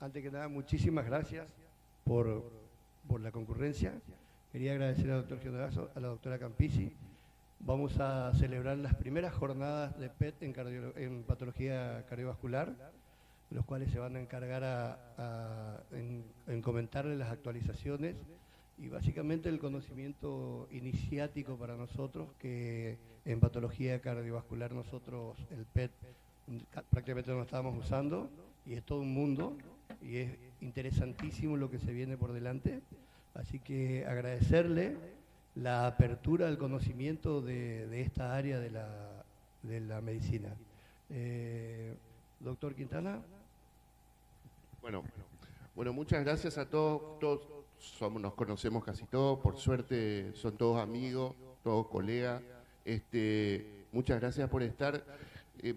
Antes que nada, muchísimas gracias por, por la concurrencia. Quería agradecer al doctor Giodazo, a la doctora Campisi. Vamos a celebrar las primeras jornadas de PET en patología cardiovascular, los cuales se van a encargar en comentarles las actualizaciones y básicamente el conocimiento iniciático para nosotros, que en patología cardiovascular nosotros el PET prácticamente no lo estábamos usando y es todo un mundo y es interesantísimo lo que se viene por delante. Así que agradecerle la apertura del conocimiento de esta área de la medicina. Doctor Quintana. Bueno, muchas gracias a todos nos conocemos casi todos, por suerte son todos amigos, todos colegas. Muchas gracias por estar.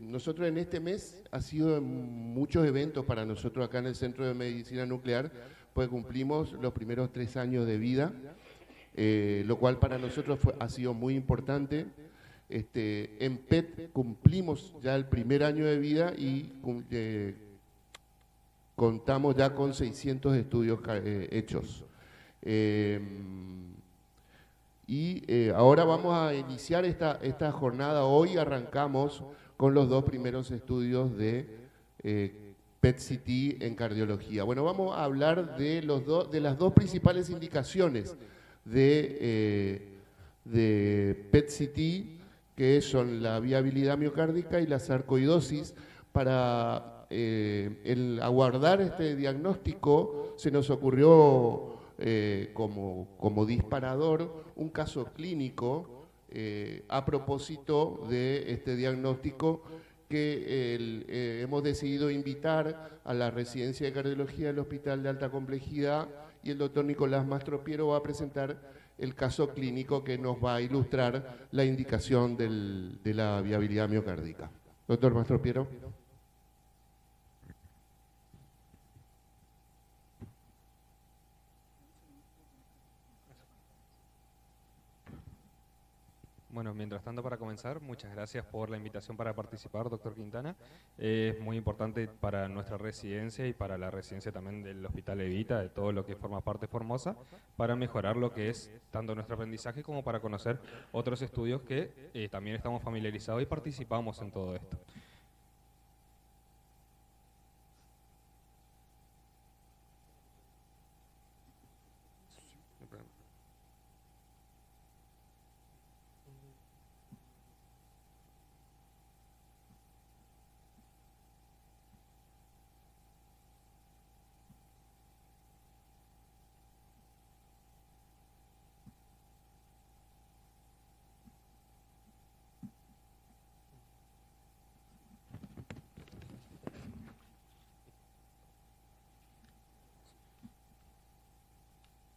Nosotros en este mes ha sido muchos eventos para nosotros acá en el Centro de Medicina Nuclear, pues cumplimos los primeros 3 años de vida, lo cual para nosotros ha sido muy importante. En PET cumplimos ya el primer año de vida y contamos ya con 600 estudios hechos. Ahora vamos a iniciar esta jornada. Hoy arrancamos con los 2 primeros estudios de PET-CT en cardiología. Bueno, vamos a hablar de las 2 principales indicaciones de PET-CT, que son la viabilidad miocárdica y la sarcoidosis. Para aguardar este diagnóstico se nos ocurrió como disparador un caso clínico a propósito de este diagnóstico que hemos decidido invitar a la residencia de cardiología del Hospital de Alta Complejidad, y el doctor Nicolás Mastropiero va a presentar el caso clínico que nos va a ilustrar la indicación de la viabilidad miocárdica. Doctor Mastropiero. Bueno, mientras tanto, para comenzar, muchas gracias por la invitación para participar, doctor Quintana. Es muy importante para nuestra residencia y para la residencia también del Hospital Evita, de todo lo que forma parte de Formosa, para mejorar lo que es tanto nuestro aprendizaje como para conocer otros estudios que también estamos familiarizados y participamos en todo esto.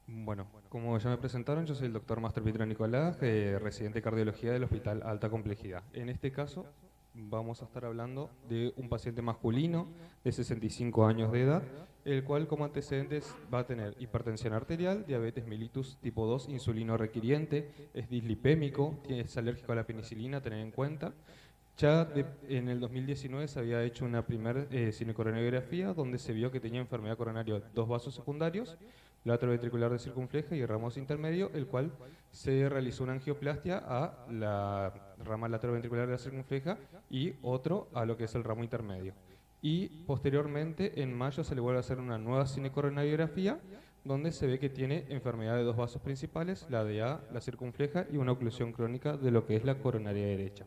Bueno, como ya me presentaron, yo soy el doctor Máster Pietro Nicolás, residente de cardiología del Hospital Alta Complejidad. En este caso, vamos a estar hablando de un paciente masculino de 65 años de edad, el cual como antecedentes va a tener hipertensión arterial, diabetes mellitus tipo 2, insulino requiriente, es dislipémico, es alérgico a la penicilina, tener en cuenta. En el 2019 se había hecho una primera cinecoronariografía donde se vio que tenía enfermedad coronaria, 2 vasos secundarios, la atrioventricular de circunfleja y el ramo intermedio, el cual se realizó una angioplastia a la rama lateroventricular de la circunfleja y otro a lo que es el ramo intermedio. Y posteriormente, en mayo, se le vuelve a hacer una nueva cinecoronariografía donde se ve que tiene enfermedad de 2 vasos principales, la de A, la circunfleja, y una oclusión crónica de lo que es la coronaria derecha.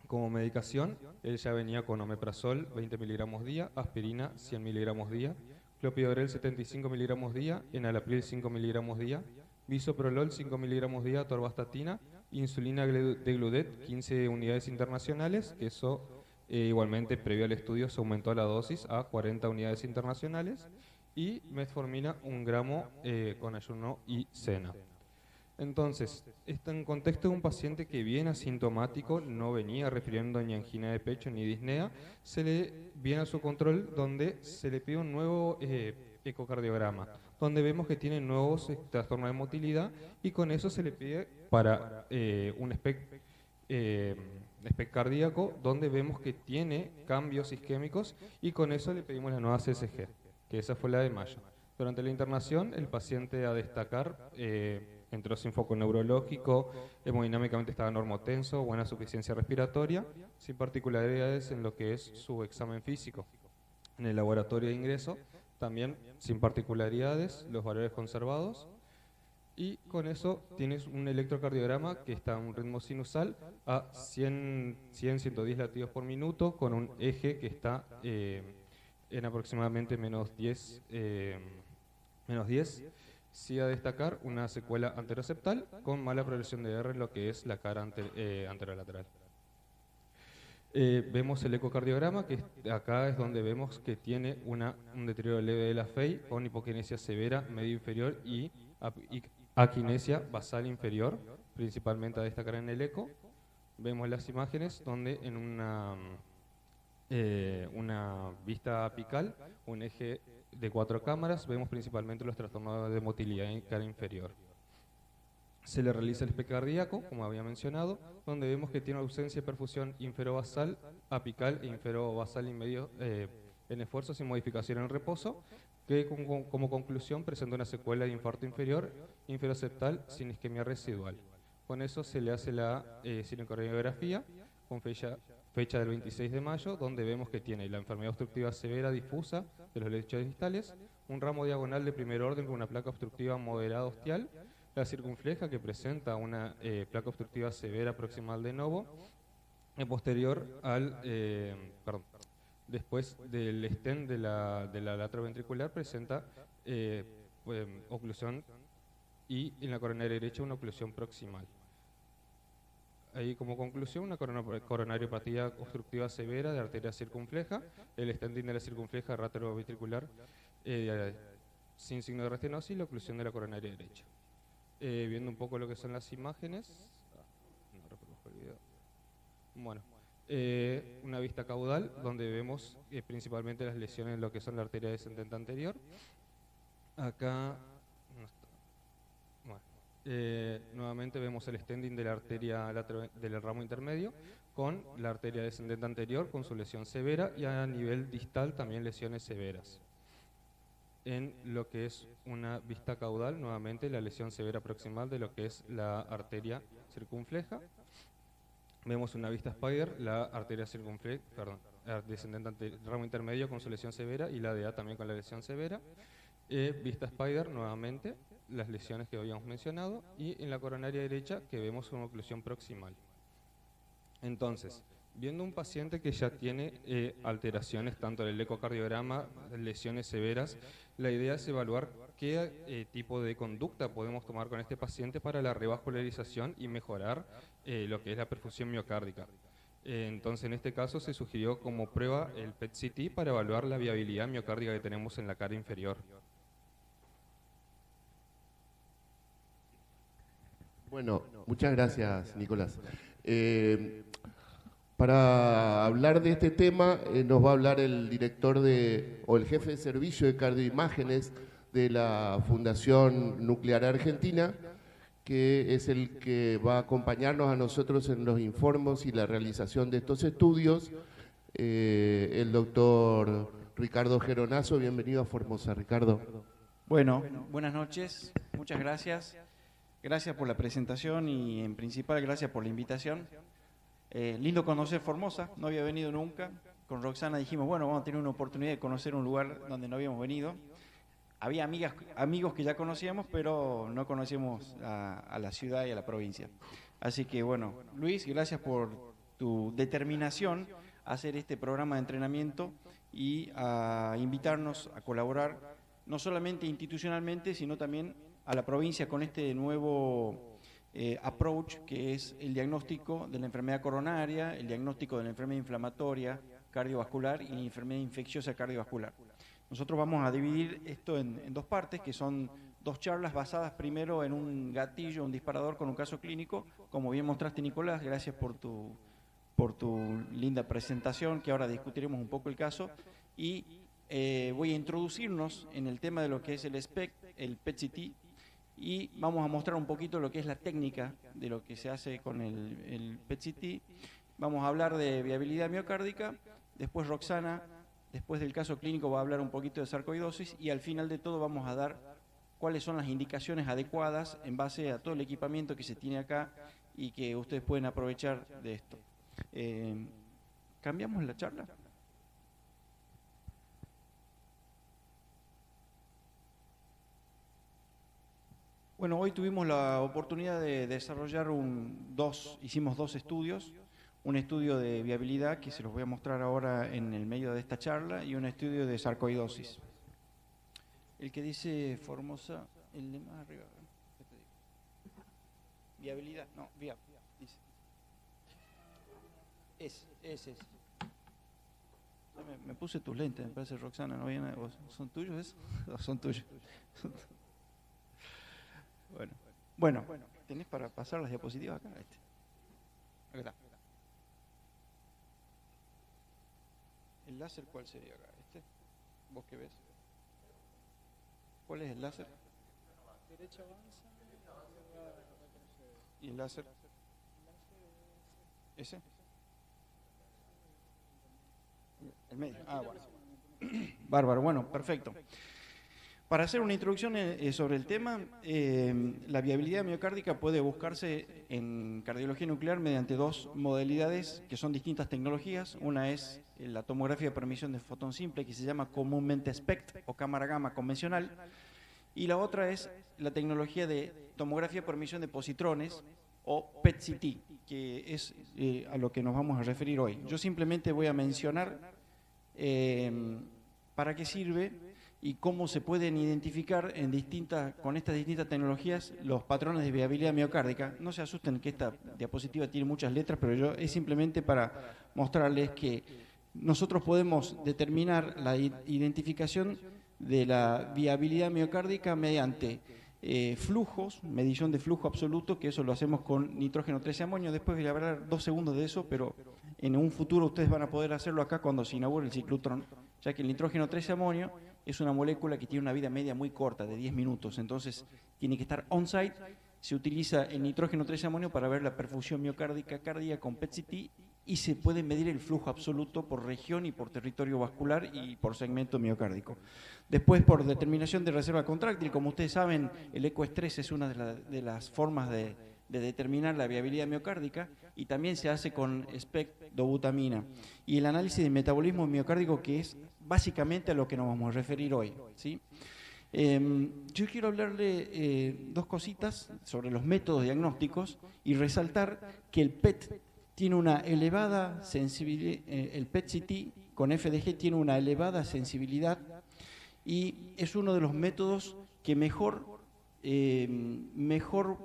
Como medicación, él ya venía con omeprazol 20 miligramos día, aspirina 100 miligramos día, clopidogrel 75 miligramos día, enalapril 5 miligramos día, bisoprolol 5 miligramos día, atorvastatina, insulina de Gludet 15 unidades internacionales, que eso igualmente previo al estudio se aumentó la dosis a 40 unidades internacionales, y metformina 1 gramo con ayuno y cena. Entonces, está en contexto de un paciente que viene asintomático, no venía refiriendo ni angina de pecho ni disnea, se le viene a su control donde se le pide un nuevo ecocardiograma, donde vemos que tiene nuevos trastornos de motilidad, y con eso se le pide para un SPECT cardíaco, donde vemos que tiene cambios isquémicos, y con eso le pedimos la nueva CSG. que esa fue la de mayo. Durante la internación, el paciente a destacar entró sin foco neurológico, hemodinámicamente estaba normotenso, buena suficiencia respiratoria, sin particularidades en lo que es su examen físico. En el laboratorio de ingreso, también sin particularidades, los valores conservados. Y con eso tienes un electrocardiograma que está a un ritmo sinusal a 110 latidos por minuto, con un eje que está en aproximadamente menos 10. Sí, a destacar una secuela anteroseptal con mala progresión de R en lo que es la cara anterolateral. Vemos el ecocardiograma, que acá es donde vemos que tiene un deterioro leve de la FEI con hipoquinesia severa medio inferior y aquinesia basal inferior, principalmente a destacar en el eco. Vemos las imágenes donde en una vista apical, un eje de 4 cámaras, vemos principalmente los trastornos de motilidad en cara inferior. Se le realiza el SPECT cardíaco, como había mencionado, donde vemos que tiene ausencia de perfusión inferobasal, apical e inferobasal inmedio en esfuerzo sin modificación en reposo, que como conclusión presenta una secuela de infarto inferior, inferoseptal sin isquemia residual. Con eso se le hace la sinucoreografía con fecha del 26 de mayo, donde vemos que tiene la enfermedad obstructiva severa difusa de los lechos distales, un ramo diagonal de primer orden con una placa obstructiva moderada ostial, la circunfleja que presenta una placa obstructiva severa proximal de novo, posterior al, después del stent de la lateroventricular presenta oclusión y en la coronaria derecha una oclusión proximal. Ahí como conclusión, una coronariopatía obstructiva severa de arteria circunfleja, el stenting de la circunfleja lateroventricular sin signo de restenosis y la oclusión de la coronaria derecha. Viendo un poco lo que son las imágenes, no reproduzco el video. Bueno, una vista caudal donde vemos principalmente las lesiones en lo que son la arteria descendente anterior. Acá no está. Bueno, nuevamente vemos el stenting de la arteria del ramo intermedio con la arteria descendente anterior con su lesión severa y a nivel distal también lesiones severas. En lo que es una vista caudal, nuevamente la lesión severa proximal de lo que es la arteria circunfleja. Vemos una vista spider, la arteria circunfleja, descendente ramo intermedio con su lesión severa y la de A también con la lesión severa. Vista spider, nuevamente, las lesiones que habíamos mencionado y en la coronaria derecha que vemos una oclusión proximal. Entonces, viendo un paciente que ya tiene alteraciones, tanto en el ecocardiograma, lesiones severas, la idea es evaluar qué tipo de conducta podemos tomar con este paciente para la revascularización y mejorar lo que es la perfusión miocárdica. Entonces, en este caso se sugirió como prueba el PET-CT para evaluar la viabilidad miocárdica que tenemos en la cara inferior. Bueno, muchas gracias, Nicolás. Para hablar de este tema nos va a hablar el director o el jefe de servicio de cardioimágenes de la Fundación Nuclear Argentina, que es el que va a acompañarnos a nosotros en los informes y la realización de estos estudios, el doctor Ricardo Geronazo. Bienvenido a Formosa, Ricardo. Bueno, buenas noches, muchas gracias. Gracias por la presentación y en principal gracias por la invitación. Lindo conocer Formosa, no había venido nunca. Con Roxana dijimos, bueno, vamos a tener una oportunidad de conocer un lugar donde no habíamos venido. Había amigos que ya conocíamos, pero no conocíamos a la ciudad y a la provincia. Así que bueno, Luis, gracias por tu determinación a hacer este programa de entrenamiento y a invitarnos a colaborar, no solamente institucionalmente, sino también a la provincia con este nuevo approach, que es el diagnóstico de la enfermedad coronaria, el diagnóstico de la enfermedad inflamatoria cardiovascular y la enfermedad infecciosa cardiovascular. Nosotros vamos a dividir esto en dos partes, que son dos charlas basadas primero en un gatillo, un disparador con un caso clínico, como bien mostraste, Nicolás, gracias por tu linda presentación, que ahora discutiremos un poco el caso, y voy a introducirnos en el tema de lo que es el SPECT, el PET-CT, y vamos a mostrar un poquito lo que es la técnica de lo que se hace con el PET-CT. Vamos a hablar de viabilidad miocárdica, después Roxana Después del caso clínico va a hablar un poquito de sarcoidosis y al final de todo vamos a dar cuáles son las indicaciones adecuadas en base a todo el equipamiento que se tiene acá y que ustedes pueden aprovechar de esto. ¿Cambiamos la charla? Bueno, hoy tuvimos la oportunidad de desarrollar hicimos dos estudios, un estudio de viabilidad que se los voy a mostrar ahora en el medio de esta charla y un estudio de sarcoidosis. El que dice Formosa, el de más arriba, ¿qué te digo? Viabilidad, no, dice. Ese. Me puse tus lentes, me parece, Roxana, ¿no había nada? ¿Son tuyos esos? ¿O son tuyos? Bueno, ¿tenés para pasar las diapositivas acá? Acá está. ¿El láser cuál sería acá? ¿Vos qué ves? ¿Cuál es el láser? Derecha avanza. ¿Y el láser? ¿Ese? El medio. Bueno. Bárbaro, bueno, perfecto. Para hacer una introducción sobre el tema, la viabilidad miocárdica puede buscarse en cardiología nuclear mediante dos modalidades que son distintas tecnologías. Una es la tomografía de permisión de fotón simple, que se llama comúnmente SPECT o cámara gamma convencional, y la otra es la tecnología de tomografía de permisión de positrones o PET-CT, que es a lo que nos vamos a referir hoy. Yo simplemente voy a mencionar para qué sirve y cómo se pueden identificar con estas distintas tecnologías los patrones de viabilidad miocárdica. No se asusten que esta diapositiva tiene muchas letras, pero es simplemente para mostrarles que nosotros podemos determinar la identificación de la viabilidad miocárdica mediante flujos, medición de flujo absoluto, que eso lo hacemos con nitrógeno 13 amonio. Después voy a hablar 2 segundos de eso, pero en un futuro ustedes van a poder hacerlo acá cuando se inaugure el ciclotrón, ya que el nitrógeno 13 amonio es una molécula que tiene una vida media muy corta, de 10 minutos, entonces tiene que estar on-site. Se utiliza el nitrógeno 13 amonio para ver la perfusión miocárdica cardíaca con PET-CT y se puede medir el flujo absoluto por región y por territorio vascular y por segmento miocárdico. Después, por determinación de reserva contráctil, como ustedes saben, el ecoestrés es una de las formas de determinar la viabilidad miocárdica y también se hace con SPECT-dobutamina. Y el análisis de metabolismo miocárdico, que es básicamente a lo que nos vamos a referir hoy, ¿sí? Yo quiero hablarle dos cositas sobre los métodos diagnósticos y resaltar que el PET tiene una elevada sensibilidad, el PET-CT con FDG tiene una elevada sensibilidad y es uno de los métodos que mejor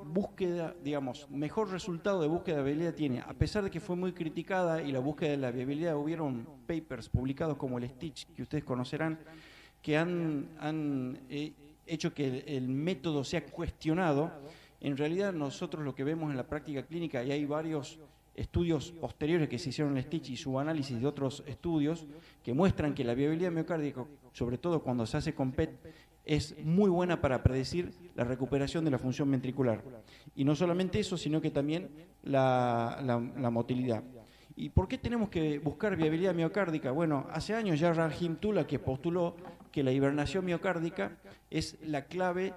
búsqueda, digamos, mejor resultado de búsqueda de viabilidad tiene, a pesar de que fue muy criticada y la búsqueda de la viabilidad, hubieron papers publicados como el Stitch, que ustedes conocerán, que han hecho que el método sea cuestionado. En realidad nosotros lo que vemos en la práctica clínica, y hay varios estudios posteriores que se hicieron en el Stitch y su análisis de otros estudios, que muestran que la viabilidad miocárdica, sobre todo cuando se hace con PET, es muy buena para predecir la recuperación de la función ventricular. Y no solamente eso, sino que también la motilidad. ¿Y por qué tenemos que buscar viabilidad miocárdica? Bueno, hace años ya Rahim Tula, que postuló que la hibernación miocárdica es la clave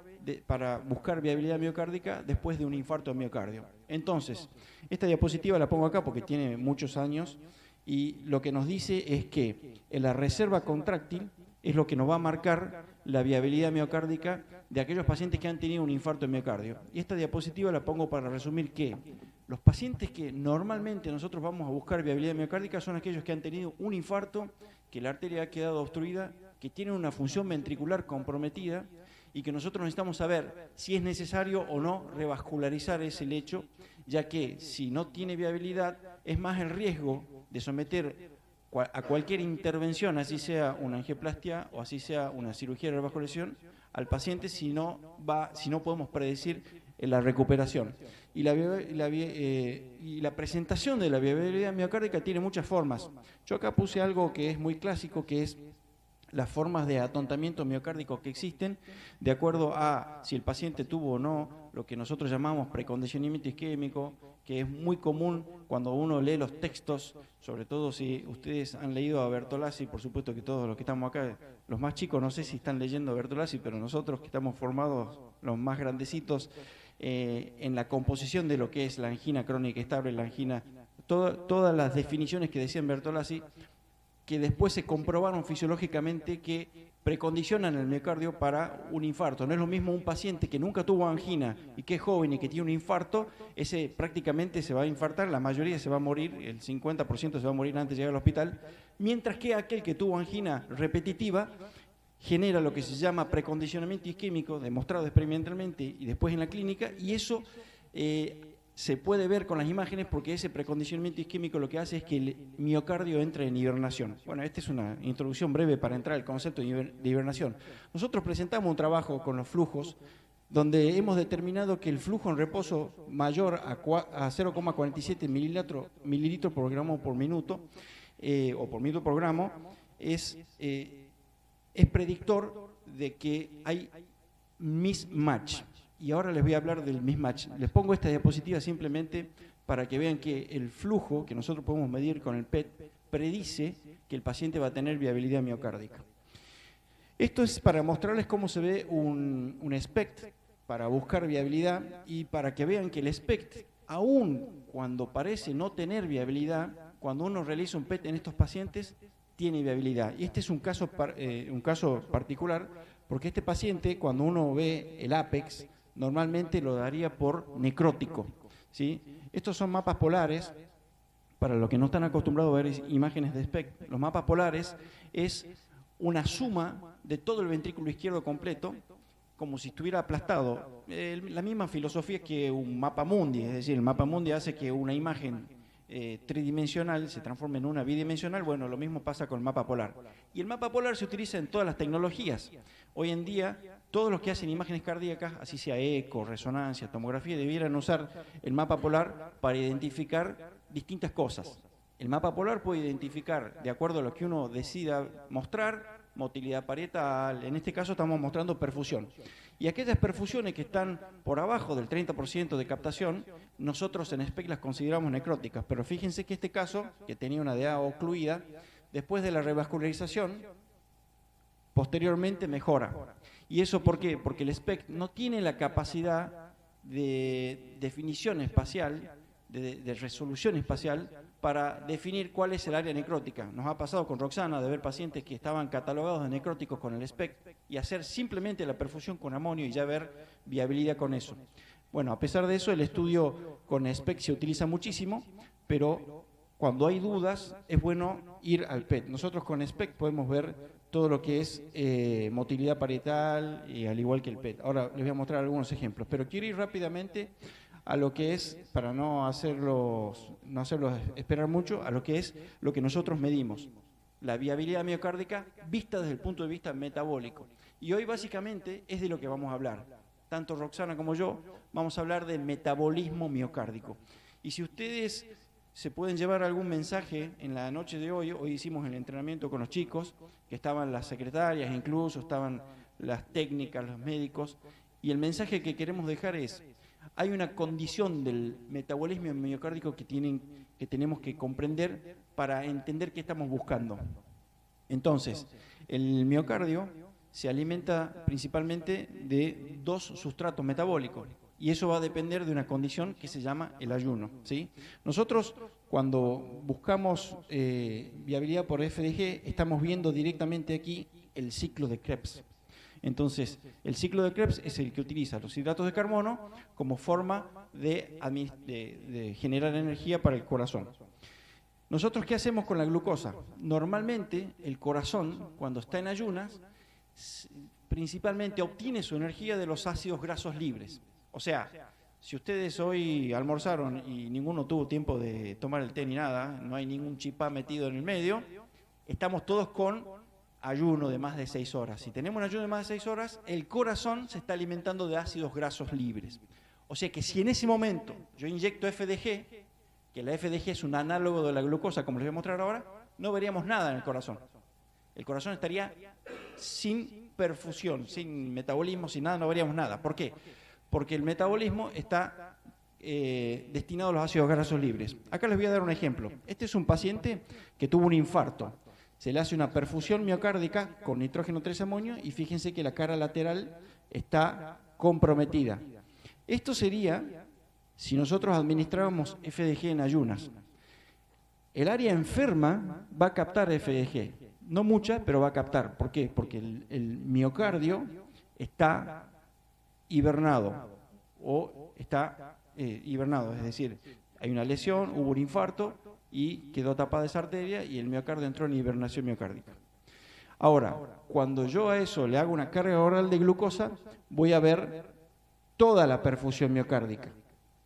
para buscar viabilidad miocárdica después de un infarto de miocardio. Entonces, esta diapositiva la pongo acá porque tiene muchos años y lo que nos dice es que en la reserva contráctil es lo que nos va a marcar la viabilidad miocárdica de aquellos pacientes que han tenido un infarto de miocardio. Y esta diapositiva la pongo para resumir que los pacientes que normalmente nosotros vamos a buscar viabilidad miocárdica son aquellos que han tenido un infarto, que la arteria ha quedado obstruida, que tienen una función ventricular comprometida y que nosotros necesitamos saber si es necesario o no revascularizar ese lecho, ya que si no tiene viabilidad es más el riesgo de someter a cualquier intervención, así sea una angioplastia o así sea una cirugía de revascularización, al paciente si no podemos predecir la recuperación. Y la presentación de la viabilidad miocárdica tiene muchas formas. Yo acá puse algo que es muy clásico, que es las formas de atontamiento miocárdico que existen, de acuerdo a si el paciente tuvo o no lo que nosotros llamamos precondicionamiento isquémico, que es muy común cuando uno lee los textos, sobre todo si ustedes han leído a Bertolazzi, por supuesto que todos los que estamos acá, los más chicos no sé si están leyendo a Bertolazzi, pero nosotros que estamos formados, los más grandecitos, en la composición de lo que es la angina crónica estable, la angina, todas las definiciones que decía Bertolazzi, que después se comprobaron fisiológicamente que precondicionan el miocardio para un infarto. No es lo mismo un paciente que nunca tuvo angina y que es joven y que tiene un infarto, ese prácticamente se va a infartar, la mayoría se va a morir, el 50% se va a morir antes de llegar al hospital, mientras que aquel que tuvo angina repetitiva genera lo que se llama precondicionamiento isquémico, demostrado experimentalmente y después en la clínica, y eso se puede ver con las imágenes porque ese precondicionamiento isquémico lo que hace es que el miocardio entre en hibernación. Bueno, esta es una introducción breve para entrar al concepto de hibernación. Nosotros presentamos un trabajo con los flujos donde hemos determinado que el flujo en reposo mayor a 0,47 mililitros por gramo por minuto, o por minuto por gramo, es predictor de que hay mismatch. Y ahora les voy a hablar del mismatch. Les pongo esta diapositiva simplemente para que vean que el flujo que nosotros podemos medir con el PET predice que el paciente va a tener viabilidad miocárdica. Esto es para mostrarles cómo se ve un SPECT para buscar viabilidad y para que vean que el SPECT, aun cuando parece no tener viabilidad, cuando uno realiza un PET en estos pacientes, tiene viabilidad. Y este es un caso particular porque este paciente, cuando uno ve el APEX, normalmente lo daría por necrótico, ¿sí? Estos son mapas polares, para los que no están acostumbrados a ver imágenes de SPECT. Los mapas polares es una suma de todo el ventrículo izquierdo completo, como si estuviera aplastado. La misma filosofía que un mapa mundi, es decir, el mapa mundi hace que una imagen tridimensional se transforme en una bidimensional. Bueno, lo mismo pasa con el mapa polar. Y el mapa polar se utiliza en todas las tecnologías. Hoy en día, todos los que hacen imágenes cardíacas, así sea eco, resonancia, tomografía, debieran usar el mapa polar para identificar distintas cosas. El mapa polar puede identificar, de acuerdo a lo que uno decida mostrar, motilidad parietal, en este caso estamos mostrando perfusión. Y aquellas perfusiones que están por abajo del 30% de captación, nosotros en SPECT las consideramos necróticas, pero fíjense que este caso, que tenía una DA ocluida, después de la revascularización, posteriormente mejora. ¿Y eso por qué? Porque el SPECT no tiene la capacidad de definición espacial, de resolución espacial, para definir cuál es el área necrótica. Nos ha pasado con Roxana de ver pacientes que estaban catalogados de necróticos con el SPECT y hacer simplemente la perfusión con amonio y ya ver viabilidad con eso. Bueno, a pesar de eso, el estudio con SPECT se utiliza muchísimo, pero cuando hay dudas es bueno ir al PET. Nosotros con SPECT podemos ver todo lo que es motilidad parietal, y al igual que el PET. Ahora les voy a mostrar algunos ejemplos, pero quiero ir rápidamente a lo que es, para no hacerlos esperar mucho, a lo que es lo que nosotros medimos, la viabilidad miocárdica vista desde el punto de vista metabólico. Y hoy básicamente es de lo que vamos a hablar. Tanto Roxana como yo vamos a hablar del metabolismo miocárdico. Y si ustedes se pueden llevar algún mensaje en la noche de hoy hicimos el entrenamiento con los chicos, que estaban las secretarias incluso, estaban las técnicas, los médicos, y el mensaje que queremos dejar es: hay una condición del metabolismo miocárdico que tenemos que comprender para entender qué estamos buscando. Entonces, el miocardio se alimenta principalmente de dos sustratos metabólicos y eso va a depender de una condición que se llama el ayuno, ¿sí? Nosotros, cuando buscamos viabilidad por FDG, estamos viendo directamente aquí el ciclo de Krebs. Entonces, el ciclo de Krebs es el que utiliza los hidratos de carbono como forma de generar energía para el corazón. ¿Nosotros qué hacemos con la glucosa? Normalmente, el corazón, cuando está en ayunas, principalmente obtiene su energía de los ácidos grasos libres. O sea, si ustedes hoy almorzaron y ninguno tuvo tiempo de tomar el té ni nada, no hay ningún chipá metido en el medio, estamos todos con ayuno de más de 6 horas. Si tenemos un ayuno de más de 6 horas, el corazón se está alimentando de ácidos grasos libres. O sea que si en ese momento yo inyecto FDG, que la FDG es un análogo de la glucosa, como les voy a mostrar ahora, no veríamos nada en el corazón. El corazón estaría sin perfusión, sin metabolismo, sin nada, no veríamos nada. ¿Por qué? Porque el metabolismo está destinado a los ácidos grasos libres. Acá les voy a dar un ejemplo. Este es un paciente que tuvo un infarto. Se le hace una perfusión miocárdica con nitrógeno 3 amonio y fíjense que la cara lateral está comprometida. Esto sería si nosotros administráramos FDG en ayunas. El área enferma va a captar FDG, no mucha, pero va a captar. ¿Por qué? Porque el miocardio está hibernado o está hibernado, es decir, hay una lesión, hubo un infarto y quedó tapada esa arteria y el miocardio entró en hibernación miocárdica. Ahora, cuando yo a eso le hago una carga oral de glucosa, voy a ver toda la perfusión miocárdica,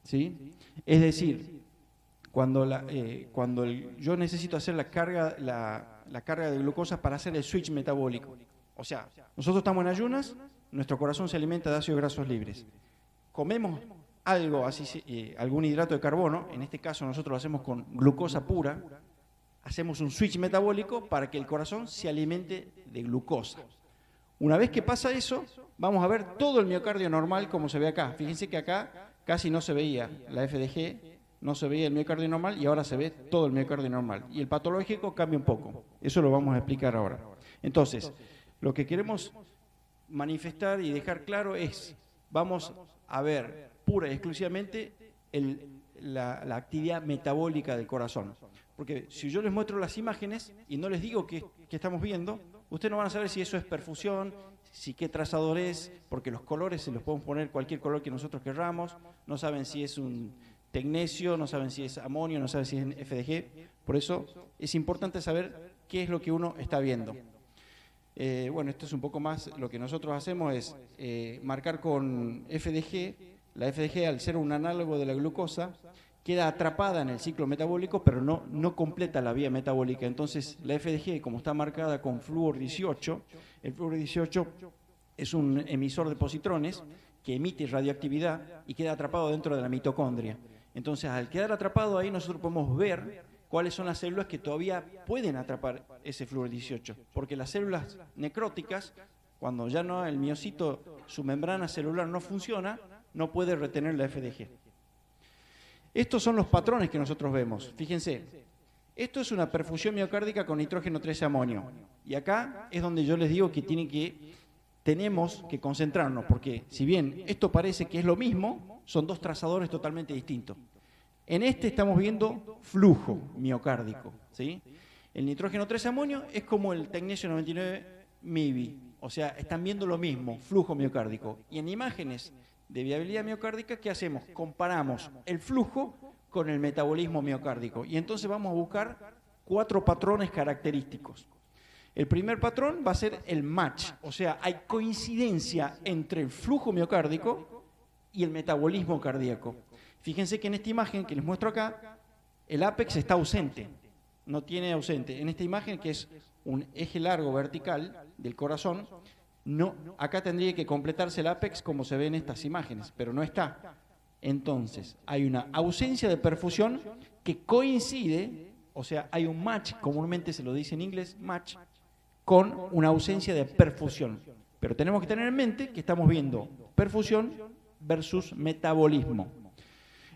¿sí? Es decir, cuando yo necesito hacer la carga de glucosa para hacer el switch metabólico. O sea, nosotros estamos en ayunas, nuestro corazón se alimenta de ácidos grasos libres. Comemos algo, algún hidrato de carbono, en este caso nosotros lo hacemos con glucosa pura, hacemos un switch metabólico para que el corazón se alimente de glucosa. Una vez que pasa eso, vamos a ver todo el miocardio normal como se ve acá. Fíjense que acá casi no se veía la FDG, no se veía el miocardio normal y ahora se ve todo el miocardio normal. Y el patológico cambia un poco. Eso lo vamos a explicar ahora. Entonces, lo que queremos manifestar y dejar claro es, vamos a ver pura y exclusivamente la actividad metabólica del corazón. Porque si yo les muestro las imágenes y no les digo qué estamos viendo, ustedes no van a saber si eso es perfusión, si qué trazador es, porque los colores se los podemos poner cualquier color que nosotros querramos, no saben si es un tecnesio, no saben si es amonio, no saben si es FDG. Por eso es importante saber qué es lo que uno está viendo. Bueno, esto es un poco más, lo que nosotros hacemos es marcar con FDG. La FDG, al ser un análogo de la glucosa, queda atrapada en el ciclo metabólico, pero no completa la vía metabólica. Entonces, la FDG, como está marcada con flúor 18, el flúor 18 es un emisor de positrones que emite radioactividad y queda atrapado dentro de la mitocondria. Entonces, al quedar atrapado ahí, nosotros podemos ver cuáles son las células que todavía pueden atrapar ese flúor 18, porque las células necróticas, cuando ya no el miocito, su membrana celular no funciona, no puede retener la FDG. Estos son los patrones que nosotros vemos. Fíjense, esto es una perfusión miocárdica con nitrógeno 3 amonio. Y acá es donde yo les digo que tenemos que concentrarnos, porque si bien esto parece que es lo mismo, son dos trazadores totalmente distintos. En este estamos viendo flujo miocárdico, ¿sí? El nitrógeno 3 amonio es como el tecnesio 99 MIBI, o sea, están viendo lo mismo, flujo miocárdico. Y en imágenes de viabilidad miocárdica, ¿qué hacemos? Comparamos el flujo con el metabolismo miocárdico. Y entonces vamos a buscar 4 patrones característicos. El primer patrón va a ser el match, o sea, hay coincidencia entre el flujo miocárdico y el metabolismo cardíaco. Fíjense que en esta imagen que les muestro acá, el ápex está ausente, no tiene ausente. En esta imagen, que es un eje largo vertical del corazón, acá tendría que completarse el ápex como se ve en estas imágenes, pero no está. Entonces, hay una ausencia de perfusión que coincide, o sea, hay un match, comúnmente se lo dice en inglés, match, con una ausencia de perfusión. Pero tenemos que tener en mente que estamos viendo perfusión versus metabolismo.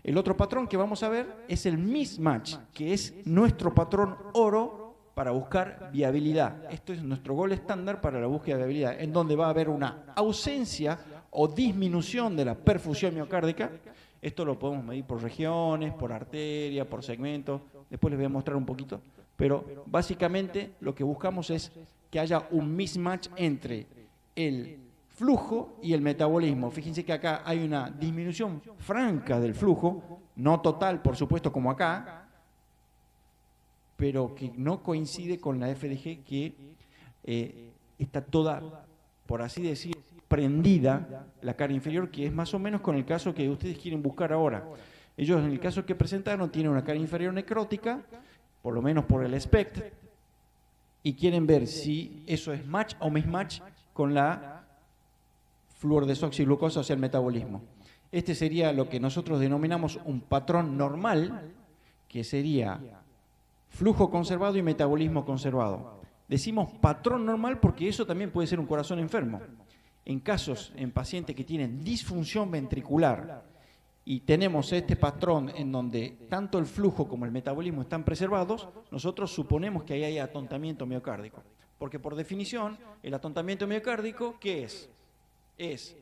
El otro patrón que vamos a ver es el mismatch, que es nuestro patrón oro para buscar viabilidad. Esto es nuestro gol estándar para la búsqueda de viabilidad, en donde va a haber una ausencia o disminución de la perfusión miocárdica. Esto lo podemos medir por regiones, por arteria, por segmentos. Después les voy a mostrar un poquito. Pero básicamente lo que buscamos es que haya un mismatch entre el flujo y el metabolismo. Fíjense que acá hay una disminución franca del flujo, no total, por supuesto, como acá, pero que no coincide con la FDG, que está toda, por así decir, prendida la cara inferior, que es más o menos con el caso que ustedes quieren buscar ahora. Ellos, en el caso que presentaron, tienen una cara inferior necrótica, por lo menos por el SPECT, y quieren ver si eso es match o mismatch con la fluordesoxiglucosa, o sea, el metabolismo. Este sería lo que nosotros denominamos un patrón normal, que sería flujo conservado y metabolismo conservado. Decimos patrón normal porque eso también puede ser un corazón enfermo. En casos, en pacientes que tienen disfunción ventricular y tenemos este patrón en donde tanto el flujo como el metabolismo están preservados, nosotros suponemos que ahí hay atontamiento miocárdico. Porque por definición, el atontamiento miocárdico, ¿qué es? Es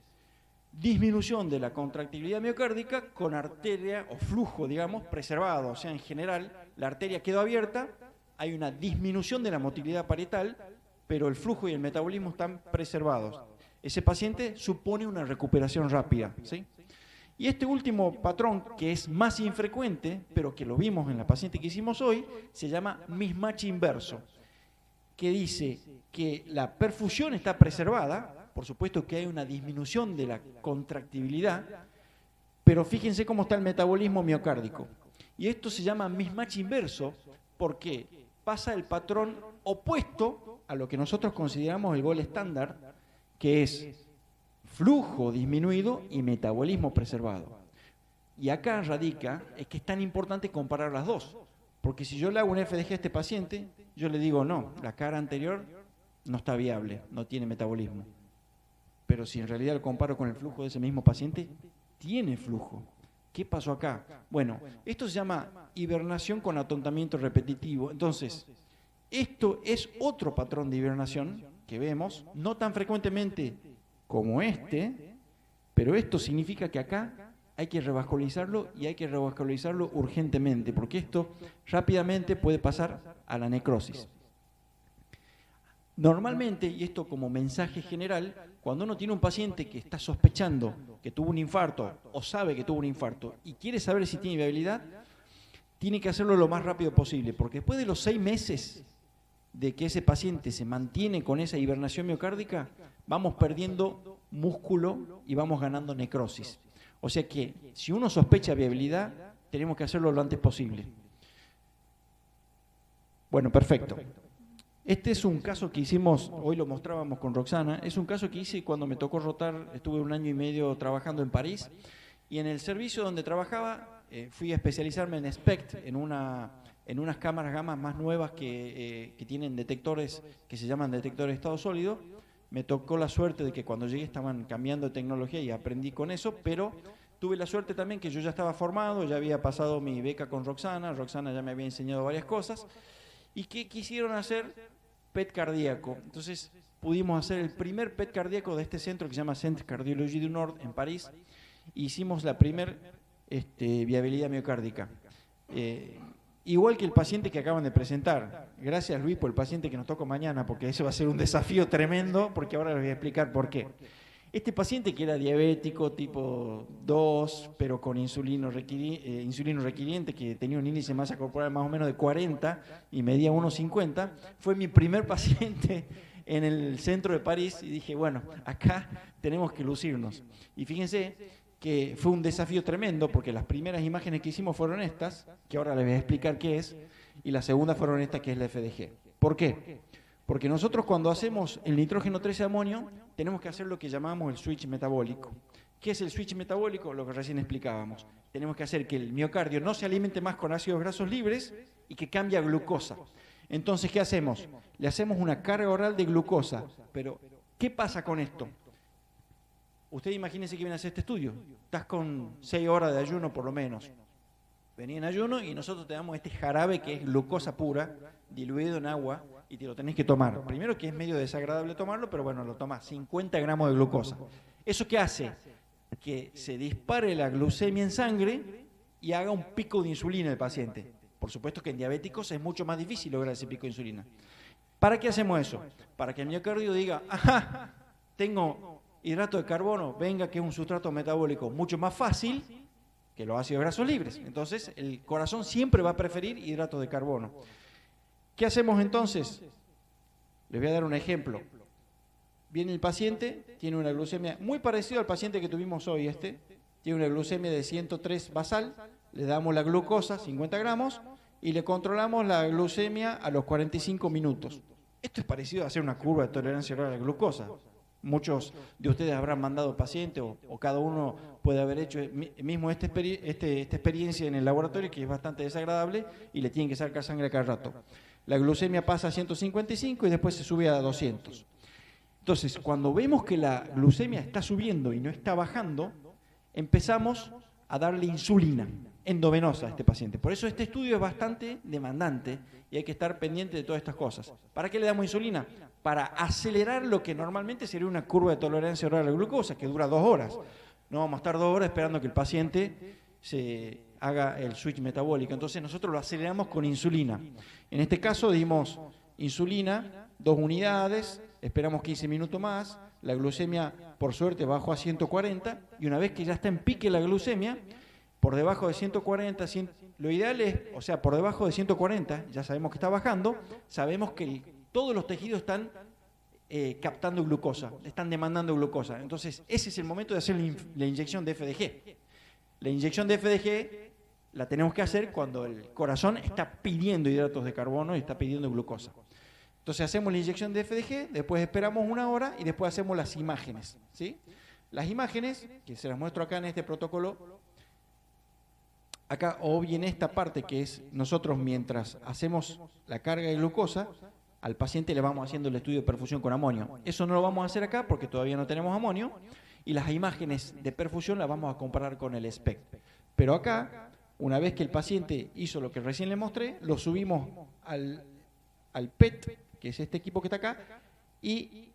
disminución de la contractibilidad miocárdica con arteria o flujo, digamos, preservado. O sea, en general, la arteria quedó abierta, hay una disminución de la motilidad parietal, pero el flujo y el metabolismo están preservados. Ese paciente supone una recuperación rápida, ¿sí? Y este último patrón, que es más infrecuente, pero que lo vimos en la paciente que hicimos hoy, se llama mismatch inverso, que dice que la perfusión está preservada, por supuesto que hay una disminución de la contractibilidad, pero fíjense cómo está el metabolismo miocárdico. Y esto se llama mismatch inverso porque pasa el patrón opuesto a lo que nosotros consideramos el gol estándar, que es flujo disminuido y metabolismo preservado. Y acá radica, es que es tan importante comparar las dos, porque si yo le hago un FDG a este paciente, yo le digo, no, la cara anterior no está viable, no tiene metabolismo. Pero si en realidad lo comparo con el flujo de ese mismo paciente, tiene flujo. ¿Qué pasó acá? Bueno, esto se llama hibernación con atontamiento repetitivo. Entonces, esto es otro patrón de hibernación que vemos, no tan frecuentemente como este, pero esto significa que acá hay que revascularizarlo y hay que revascularizarlo urgentemente, porque esto rápidamente puede pasar a la necrosis. Normalmente, y esto como mensaje general, cuando uno tiene un paciente que está sospechando que tuvo un infarto o sabe que tuvo un infarto y quiere saber si tiene viabilidad, tiene que hacerlo lo más rápido posible, porque después de los 6 meses de que ese paciente se mantiene con esa hibernación miocárdica, vamos perdiendo músculo y vamos ganando necrosis. O sea que si uno sospecha viabilidad, tenemos que hacerlo lo antes posible. Bueno, perfecto. Este es un caso que hicimos, hoy lo mostrábamos con Roxana, es un caso que hice cuando me tocó rotar, estuve 1 año y medio trabajando en París, y en el servicio donde trabajaba fui a especializarme en SPECT, en unas cámaras gamma más nuevas que tienen detectores, que se llaman detectores de estado sólido. Me tocó la suerte de que cuando llegué estaban cambiando de tecnología y aprendí con eso, pero tuve la suerte también que yo ya estaba formado, ya había pasado mi beca con Roxana, Roxana ya me había enseñado varias cosas, y que quisieron hacer PET cardíaco. Entonces pudimos hacer el primer PET cardíaco de este centro que se llama Centre Cardiologie du Nord en París, e hicimos la primer viabilidad miocárdica. Igual que el paciente que acaban de presentar. Gracias, Luis, por el paciente que nos toca mañana, porque eso va a ser un desafío tremendo, porque ahora les voy a explicar por qué. Este paciente que era diabético tipo 2, pero con insulino requiriente, que tenía un índice de masa corporal más o menos de 40 y medía 1,50, fue mi primer paciente en el centro de París y dije, bueno, acá tenemos que lucirnos. Y fíjense que fue un desafío tremendo porque las primeras imágenes que hicimos fueron estas, que ahora les voy a explicar qué es, y las segundas fueron estas, que es la FDG. ¿Por qué? Porque nosotros cuando hacemos el nitrógeno 13 amonio tenemos que hacer lo que llamamos el switch metabólico. ¿Qué es el switch metabólico? Lo que recién explicábamos. Tenemos que hacer que el miocardio no se alimente más con ácidos grasos libres y que cambie a glucosa. Entonces, ¿qué hacemos? Le hacemos una carga oral de glucosa. Pero, ¿qué pasa con esto? Usted imagínese que viene a hacer este estudio. Estás con 6 horas de ayuno por lo menos. Vení en ayuno y nosotros te damos este jarabe que es glucosa pura, diluido en agua, y te lo tenés que tomar. Primero que es medio desagradable tomarlo, pero bueno, lo tomás, 50 gramos de glucosa. ¿Eso qué hace? Que se dispare la glucemia en sangre y haga un pico de insulina el paciente. Por supuesto que en diabéticos es mucho más difícil lograr ese pico de insulina. ¿Para qué hacemos eso? Para que el miocardio diga, ajá, tengo hidrato de carbono, venga, que es un sustrato metabólico mucho más fácil que los ácidos grasos libres. Entonces, el corazón siempre va a preferir hidratos de carbono. ¿Qué hacemos entonces? Les voy a dar un ejemplo. Viene el paciente, tiene una glucemia muy parecida al paciente que tuvimos hoy, tiene una glucemia de 103 basal, le damos la glucosa, 50 gramos, y le controlamos la glucemia a los 45 minutos. Esto es parecido a hacer una curva de tolerancia oral a la glucosa. Muchos de ustedes habrán mandado pacientes o cada uno puede haber hecho mismo esta experiencia en el laboratorio, que es bastante desagradable y le tienen que sacar sangre a cada rato. la glucemia pasa a 155 y después se sube a 200. Entonces, cuando vemos que la glucemia está subiendo y no está bajando, empezamos a darle insulina endovenosa a este paciente. Por eso este estudio es bastante demandante y hay que estar pendiente de todas estas cosas. ¿Para qué le damos insulina? Para acelerar lo que normalmente sería una curva de tolerancia oral a la glucosa, que dura 2 horas. No vamos a estar 2 horas esperando que el paciente se haga el switch metabólico. Entonces nosotros lo aceleramos con insulina. En este caso dimos insulina, 2 unidades, esperamos 15 minutos más, la glucemia por suerte bajó a 140 y una vez que ya está en pique la glucemia, por debajo de 140, lo ideal es, o sea, por debajo de 140, ya sabemos que está bajando, sabemos que todos los tejidos están captando glucosa, están demandando glucosa. Entonces, ese es el momento de hacer la inyección de FDG. La inyección de FDG la tenemos que hacer cuando el corazón está pidiendo hidratos de carbono y está pidiendo glucosa. Entonces, hacemos la inyección de FDG, después esperamos 1 hora y después hacemos las imágenes, ¿sí? Las imágenes, que se las muestro acá en este protocolo, acá o bien esta parte que es nosotros mientras hacemos la carga de glucosa, al paciente le vamos haciendo el estudio de perfusión con amonio. Eso no lo vamos a hacer acá porque todavía no tenemos amonio y las imágenes de perfusión las vamos a comparar con el SPECT. Pero acá, una vez que el paciente hizo lo que recién le mostré, lo subimos al PET, que es este equipo que está acá, y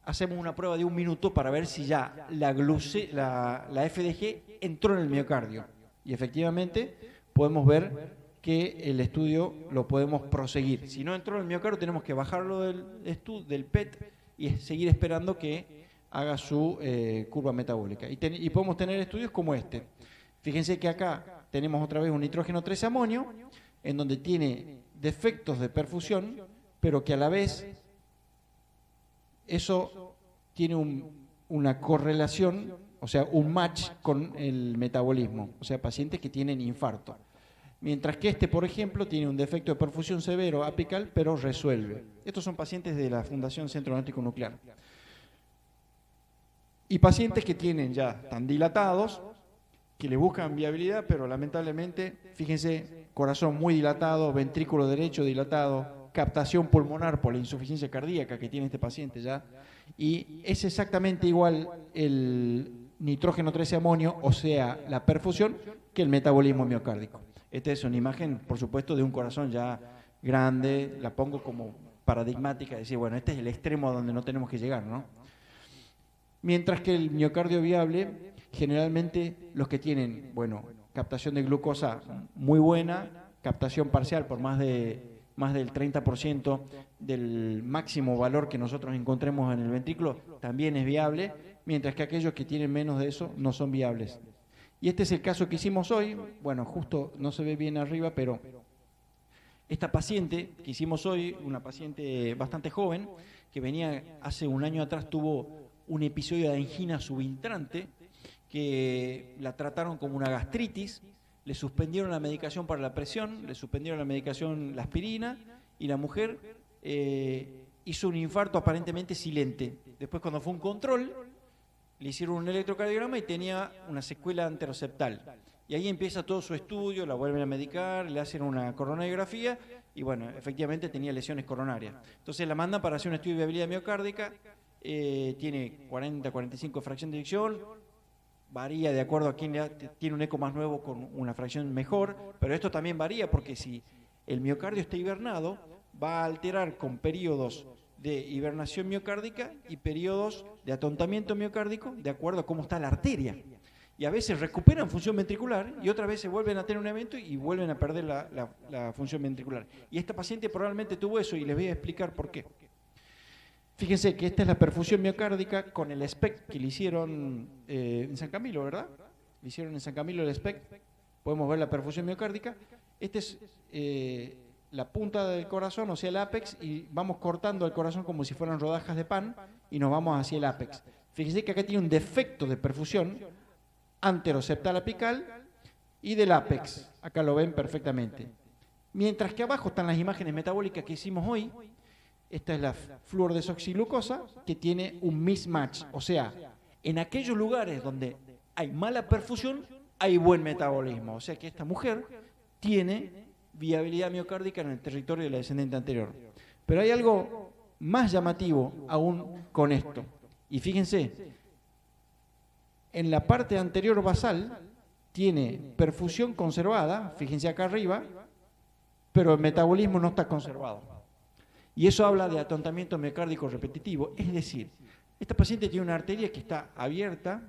hacemos una prueba de 1 minuto para ver si ya la FDG entró en el miocardio. Y efectivamente podemos ver que el estudio lo podemos proseguir. Si no entró en el miocardio, tenemos que bajarlo del PET y seguir esperando que haga su curva metabólica. Y podemos tener estudios como este. Fíjense que acá tenemos otra vez un nitrógeno 13 amonio, en donde tiene defectos de perfusión, pero que a la vez eso tiene una correlación, o sea, un match con el metabolismo, o sea, pacientes que tienen infarto. Mientras que este, por ejemplo, tiene un defecto de perfusión severo apical, pero resuelve. Estos son pacientes de la Fundación Centro Diagnóstico Nuclear. Y pacientes que tienen ya tan dilatados, que le buscan viabilidad, pero lamentablemente, fíjense, corazón muy dilatado, ventrículo derecho dilatado, captación pulmonar por la insuficiencia cardíaca que tiene este paciente ya, y es exactamente igual el nitrógeno 13 amonio, o sea, la perfusión, que el metabolismo miocárdico. Esta es una imagen, por supuesto, de un corazón ya grande, la pongo como paradigmática, decir, bueno, este es el extremo a donde no tenemos que llegar, ¿no? Mientras que el miocardio viable, generalmente los que tienen, bueno, captación de glucosa muy buena, captación parcial por más del 30% del máximo valor que nosotros encontremos en el ventrículo, también es viable, mientras que aquellos que tienen menos de eso no son viables. Y este es el caso que hicimos hoy, bueno, justo no se ve bien arriba, pero esta paciente que hicimos hoy, una paciente bastante joven, que venía hace 1 año atrás, tuvo un episodio de angina subintrante, que la trataron como una gastritis, le suspendieron la medicación para la presión, le suspendieron la medicación, la aspirina, y la mujer hizo un infarto aparentemente silente. Después, cuando fue un control, le hicieron un electrocardiograma y tenía una secuela anteroseptal. Y ahí empieza todo su estudio, la vuelven a medicar, le hacen una coronariografía y bueno, efectivamente tenía lesiones coronarias. Entonces la mandan para hacer un estudio de viabilidad miocárdica, tiene 40-45 fracción de eyección, varía de acuerdo a quién tiene un eco más nuevo con una fracción mejor, pero esto también varía porque si el miocardio está hibernado, va a alterar con periodos de hibernación miocárdica y periodos de atontamiento miocárdico de acuerdo a cómo está la arteria. Y a veces recuperan función ventricular y otras veces vuelven a tener un evento y vuelven a perder la función ventricular. Y esta paciente probablemente tuvo eso y les voy a explicar por qué. Fíjense que esta es la perfusión miocárdica con el SPECT que le hicieron en San Camilo, ¿verdad? Le hicieron en San Camilo el SPECT. Podemos ver la perfusión miocárdica. Este es la punta del corazón, o sea, el ápex, y vamos cortando el corazón como si fueran rodajas de pan y nos vamos hacia el ápex. Fíjense que acá tiene un defecto de perfusión anteroseptal apical y del ápex. Acá lo ven perfectamente. Mientras que abajo están las imágenes metabólicas que hicimos hoy. Esta es la fluorodesoxiglucosa que tiene un mismatch, o sea, en aquellos lugares donde hay mala perfusión, hay buen metabolismo. O sea que esta mujer tiene viabilidad miocárdica en el territorio de la descendente anterior. Pero hay algo más llamativo aún con esto. Y fíjense, en la parte anterior basal tiene perfusión conservada, fíjense acá arriba, pero el metabolismo no está conservado. Y eso habla de atontamiento miocárdico repetitivo. Es decir, esta paciente tiene una arteria que está abierta,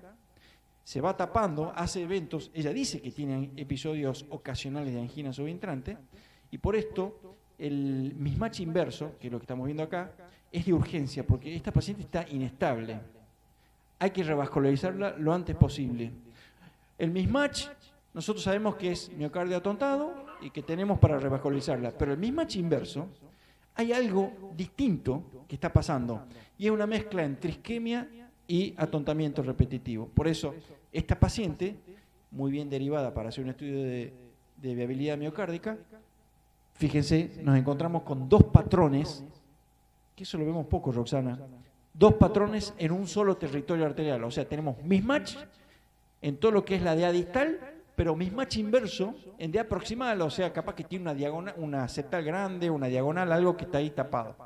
se va tapando, hace eventos, ella dice que tiene episodios ocasionales de angina subintrante, y por esto el mismatch inverso, que es lo que estamos viendo acá, es de urgencia, porque esta paciente está inestable. Hay que revascularizarla lo antes posible. El mismatch, nosotros sabemos que es miocardio atontado y que tenemos para revascularizarla, pero el mismatch inverso, hay algo distinto que está pasando, y es una mezcla entre isquemia y atontamiento repetitivo. Por eso, esta paciente, muy bien derivada para hacer un estudio de viabilidad miocárdica, fíjense, nos encontramos con dos patrones, que eso lo vemos poco, Roxana, dos patrones en un solo territorio arterial. O sea, tenemos mismatch en todo lo que es la DA distal, pero mismatch inverso en DA proximal, o sea, capaz que tiene una diagonal, una septal grande, una diagonal, algo que está ahí tapado.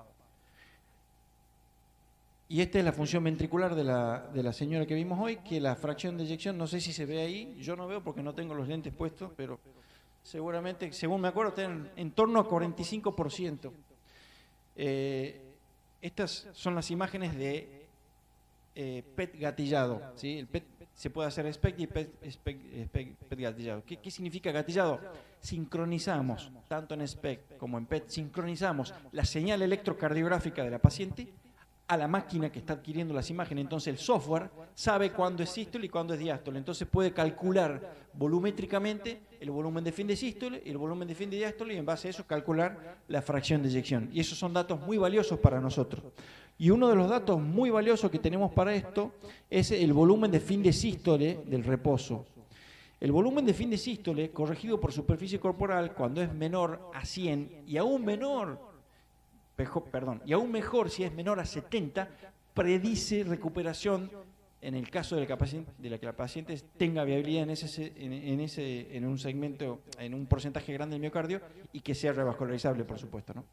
Y esta es la función ventricular de la señora que vimos hoy, que la fracción de eyección, no sé si se ve ahí, yo no veo porque no tengo los lentes puestos, pero seguramente, según me acuerdo, está en torno a 45%. Estas son las imágenes de PET gatillado, ¿sí? El PET se puede hacer SPECT y PET gatillado. ¿Qué significa gatillado? Sincronizamos, tanto en SPECT como en PET, sincronizamos la señal electrocardiográfica de la paciente a la máquina que está adquiriendo las imágenes. Entonces el software sabe cuándo es sístole y cuándo es diástole. Entonces puede calcular volumétricamente el volumen de fin de sístole y el volumen de fin de diástole, y en base a eso calcular la fracción de eyección. Y esos son datos muy valiosos para nosotros. Y uno de los datos muy valiosos que tenemos para esto es el volumen de fin de sístole del reposo. El volumen de fin de sístole, corregido por superficie corporal, cuando es menor a 100 y aún menor, y aún mejor si es menor a 70, predice recuperación en el caso de la que la paciente tenga viabilidad en un segmento, en un porcentaje grande del miocardio, y que sea revascularizable, por supuesto, ¿no?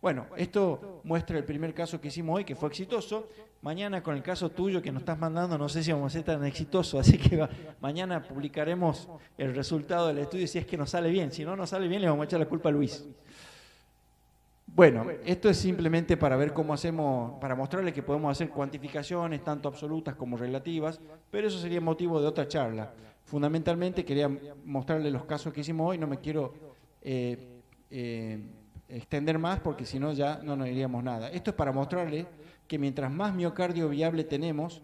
Bueno, esto muestra el primer caso que hicimos hoy, que fue exitoso. Mañana, con el caso tuyo que nos estás mandando, no sé si vamos a ser tan exitosos, así que mañana publicaremos el resultado del estudio si es que nos sale bien. Si no nos sale bien, le vamos a echar la culpa a Luis. Bueno, esto es simplemente para ver cómo hacemos, para mostrarles que podemos hacer cuantificaciones tanto absolutas como relativas, pero eso sería motivo de otra charla. Fundamentalmente quería mostrarles los casos que hicimos hoy, no me quiero extender más porque si no ya no nos diríamos nada. Esto es para mostrarles que mientras más miocardio viable tenemos,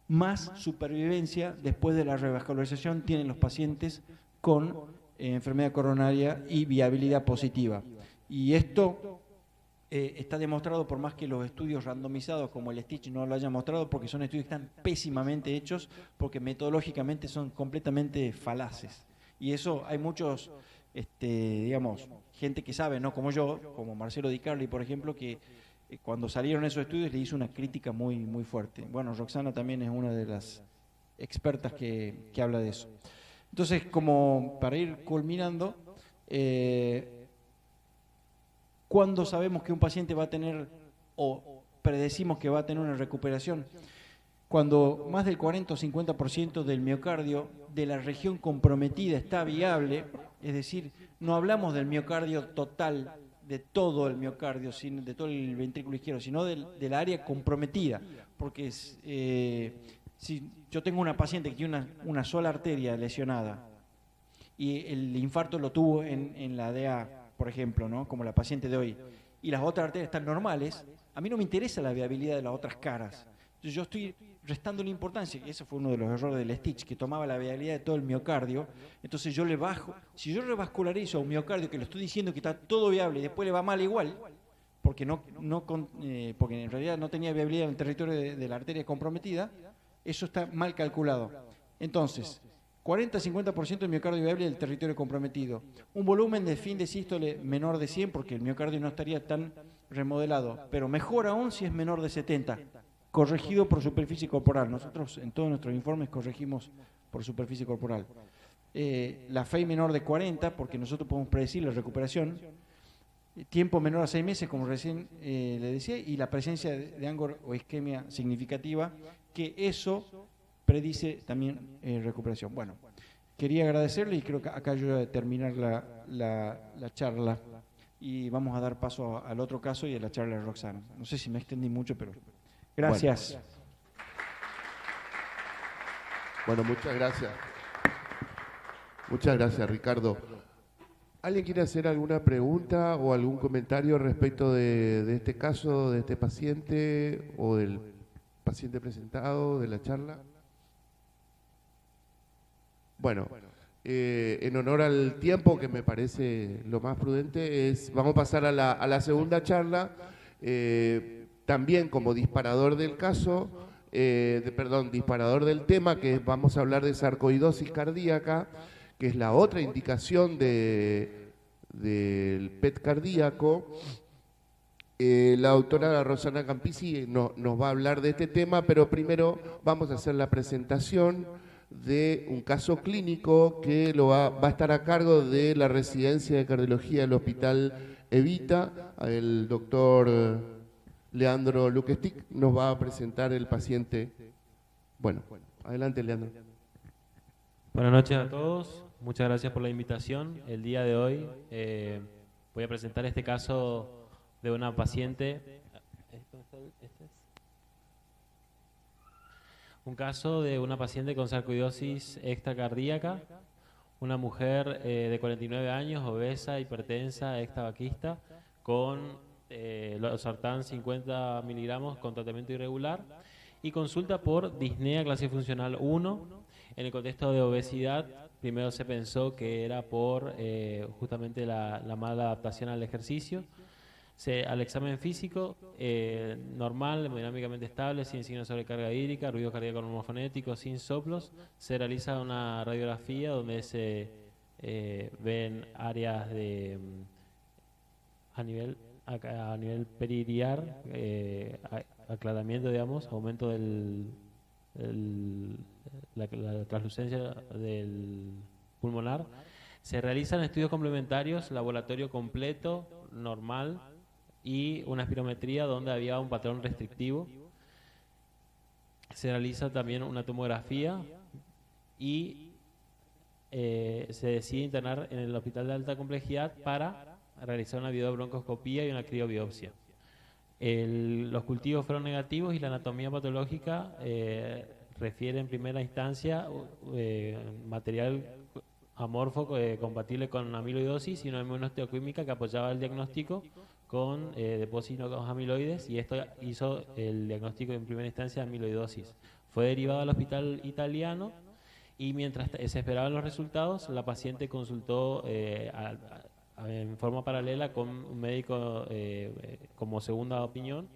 más supervivencia después de la revascularización tienen los pacientes con enfermedad coronaria y viabilidad positiva. Y esto está demostrado, por más que los estudios randomizados como el STITCH no lo hayan mostrado, porque son estudios que están pésimamente hechos, porque metodológicamente son completamente falaces. Y eso hay muchos, digamos, gente que sabe, no como yo, como Marcelo Di Carli, por ejemplo, que cuando salieron esos estudios le hizo una crítica muy, muy fuerte. Bueno, Roxana también es una de las expertas que habla de eso. Entonces, como para ir culminando, ¿cuándo sabemos que un paciente va a tener o predecimos que va a tener una recuperación? Cuando más del 40 o 50% del miocardio de la región comprometida está viable, es decir, no hablamos del miocardio total, de todo el miocardio, de todo el ventrículo izquierdo, sino del área comprometida, porque si yo tengo una paciente que tiene una sola arteria lesionada y el infarto lo tuvo en la DA, por ejemplo, ¿no? Como la paciente de hoy, y las otras arterias están normales, a mí no me interesa la viabilidad de las otras caras. Entonces yo estoy restando la importancia, y ese fue uno de los errores del STITCH, que tomaba la viabilidad de todo el miocardio. Entonces yo le bajo, si yo revascularizo a un miocardio que le estoy diciendo que está todo viable y después le va mal igual, porque porque en realidad no tenía viabilidad en el territorio de la arteria comprometida, eso está mal calculado. Entonces, 40-50% del miocardio viable del territorio comprometido. Un volumen de fin de sístole menor de 100, porque el miocardio no estaría tan remodelado, pero mejor aún si es menor de 70, corregido por superficie corporal. Nosotros en todos nuestros informes corregimos por superficie corporal. la FEI menor de 40, porque nosotros podemos predecir la recuperación, tiempo menor a 6 meses, como recién le decía, y la presencia de angor o isquemia significativa, que eso predice también recuperación. Bueno, quería agradecerle y creo que acá yo voy a terminar la charla y vamos a dar paso al otro caso y a la charla de Roxana. No sé si me extendí mucho, pero gracias. Bueno, muchas gracias. Muchas gracias, Ricardo. ¿Alguien quiere hacer alguna pregunta o algún comentario respecto de este caso, de este paciente o del paciente presentado, de la charla? Bueno, en honor al tiempo, que me parece lo más prudente, vamos a pasar a la segunda charla, también como disparador del caso, disparador del tema, que vamos a hablar de sarcoidosis cardíaca, que es la otra indicación del PET cardíaco. La doctora Rosana Campisi nos va a hablar de este tema, pero primero vamos a hacer la presentación de un caso clínico que va a estar a cargo de la residencia de cardiología del Hospital Evita. El doctor Leandro Luquestic nos va a presentar el paciente. Bueno, adelante, Leandro. Buenas noches a todos, muchas gracias por la invitación. El día de hoy voy a presentar este caso de una paciente. Un caso de una paciente con sarcoidosis extracardíaca, una mujer de 49 años, obesa, hipertensa, extabaquista, con losartán 50 miligramos con tratamiento irregular y consulta por disnea clase funcional 1. En el contexto de obesidad, primero se pensó que era por justamente la mala adaptación al ejercicio. Al examen físico, normal, hemodinámicamente estable, sin signos de sobrecarga hídrica, ruido cardíaco normofonético, sin soplos. Se realiza una radiografía donde se ven áreas de a nivel periliar, aclaramiento, digamos, aumento la translucencia del pulmonar. Se realizan estudios complementarios, laboratorio completo, normal, y una espirometría donde había un patrón restrictivo. Se realiza también una tomografía y se decide internar en el hospital de alta complejidad para realizar una videobroncoscopía y una criobiopsia. Los cultivos fueron negativos y la anatomía patológica refiere en primera instancia material amorfo compatible con amiloidosis y una inmunohistoquímica que apoyaba el diagnóstico con depósitos amiloides, y esto hizo el diagnóstico en primera instancia de amiloidosis. Fue derivado al hospital italiano y mientras se esperaban los resultados, la paciente consultó en forma paralela con un médico como segunda opinión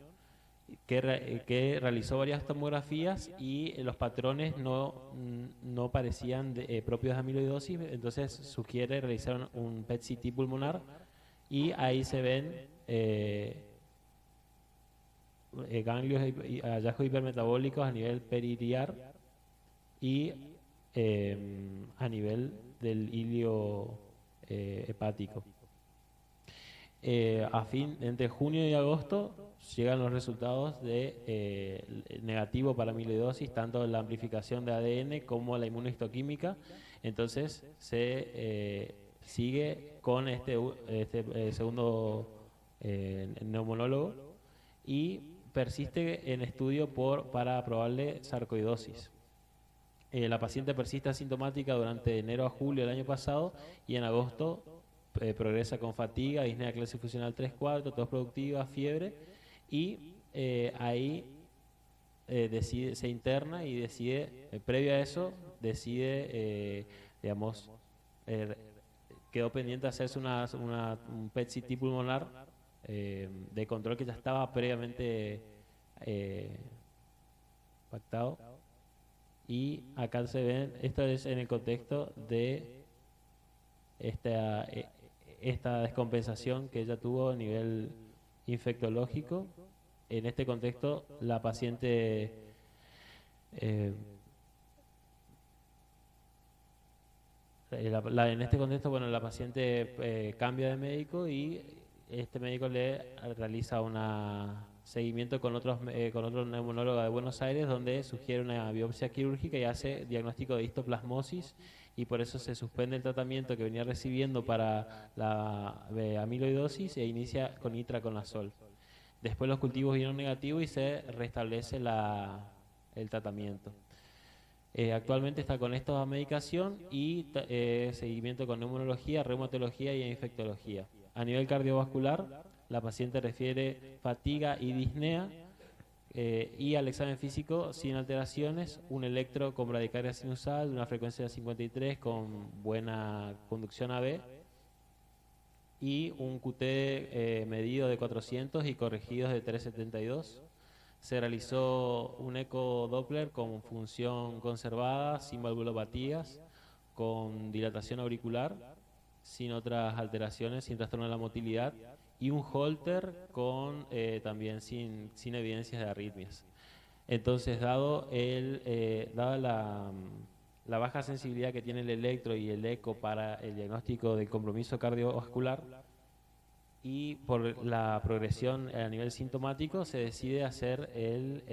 que realizó varias tomografías y los patrones no parecían propios de amiloidosis. Entonces sugiere realizar un PET-CT pulmonar y ahí se ven ganglios y hallazgos hipermetabólicos a nivel periliar y a nivel del hilio hepático. Entre junio y agosto llegan los resultados de negativo para amiloidosis, tanto la amplificación de ADN como la inmunohistoquímica. Entonces se sigue con este segundo neumonólogo y persiste en estudio para probarle sarcoidosis. La paciente persiste asintomática durante enero a julio del año pasado y en agosto progresa con fatiga, disnea clase funcional 3/4, tos productiva, fiebre, y ahí se interna y decide, previo a eso, quedó pendiente de hacerse un PET-CT pulmonar de control que ya estaba previamente pactado. Y acá se ven, esto es en el contexto de esta descompensación que ella tuvo a nivel infectológico. En este contexto, la paciente En este contexto, bueno, la paciente cambia de médico y este médico le realiza un seguimiento con otro neumonólogo de Buenos Aires, donde sugiere una biopsia quirúrgica y hace diagnóstico de histoplasmosis, y por eso se suspende el tratamiento que venía recibiendo para la amiloidosis e inicia con itraconazol. Después los cultivos vinieron negativos y se restablece el tratamiento. Actualmente está con esta medicación y seguimiento con neumonología, reumatología y infectología. A nivel cardiovascular, la paciente refiere fatiga y disnea, y al examen físico sin alteraciones, un electro con bradicardia sinusal de una frecuencia de 53 con buena conducción AB, y un QT medido de 400 y corregidos de 372. Se realizó un eco-Doppler con función conservada, sin valvulopatías, con dilatación auricular, sin otras alteraciones, sin trastorno de la motilidad, y un Holter con también sin evidencias de arritmias. Entonces, dada la baja sensibilidad que tiene el electro y el eco para el diagnóstico del compromiso cardiovascular, y por la progresión a nivel sintomático, se decide hacer el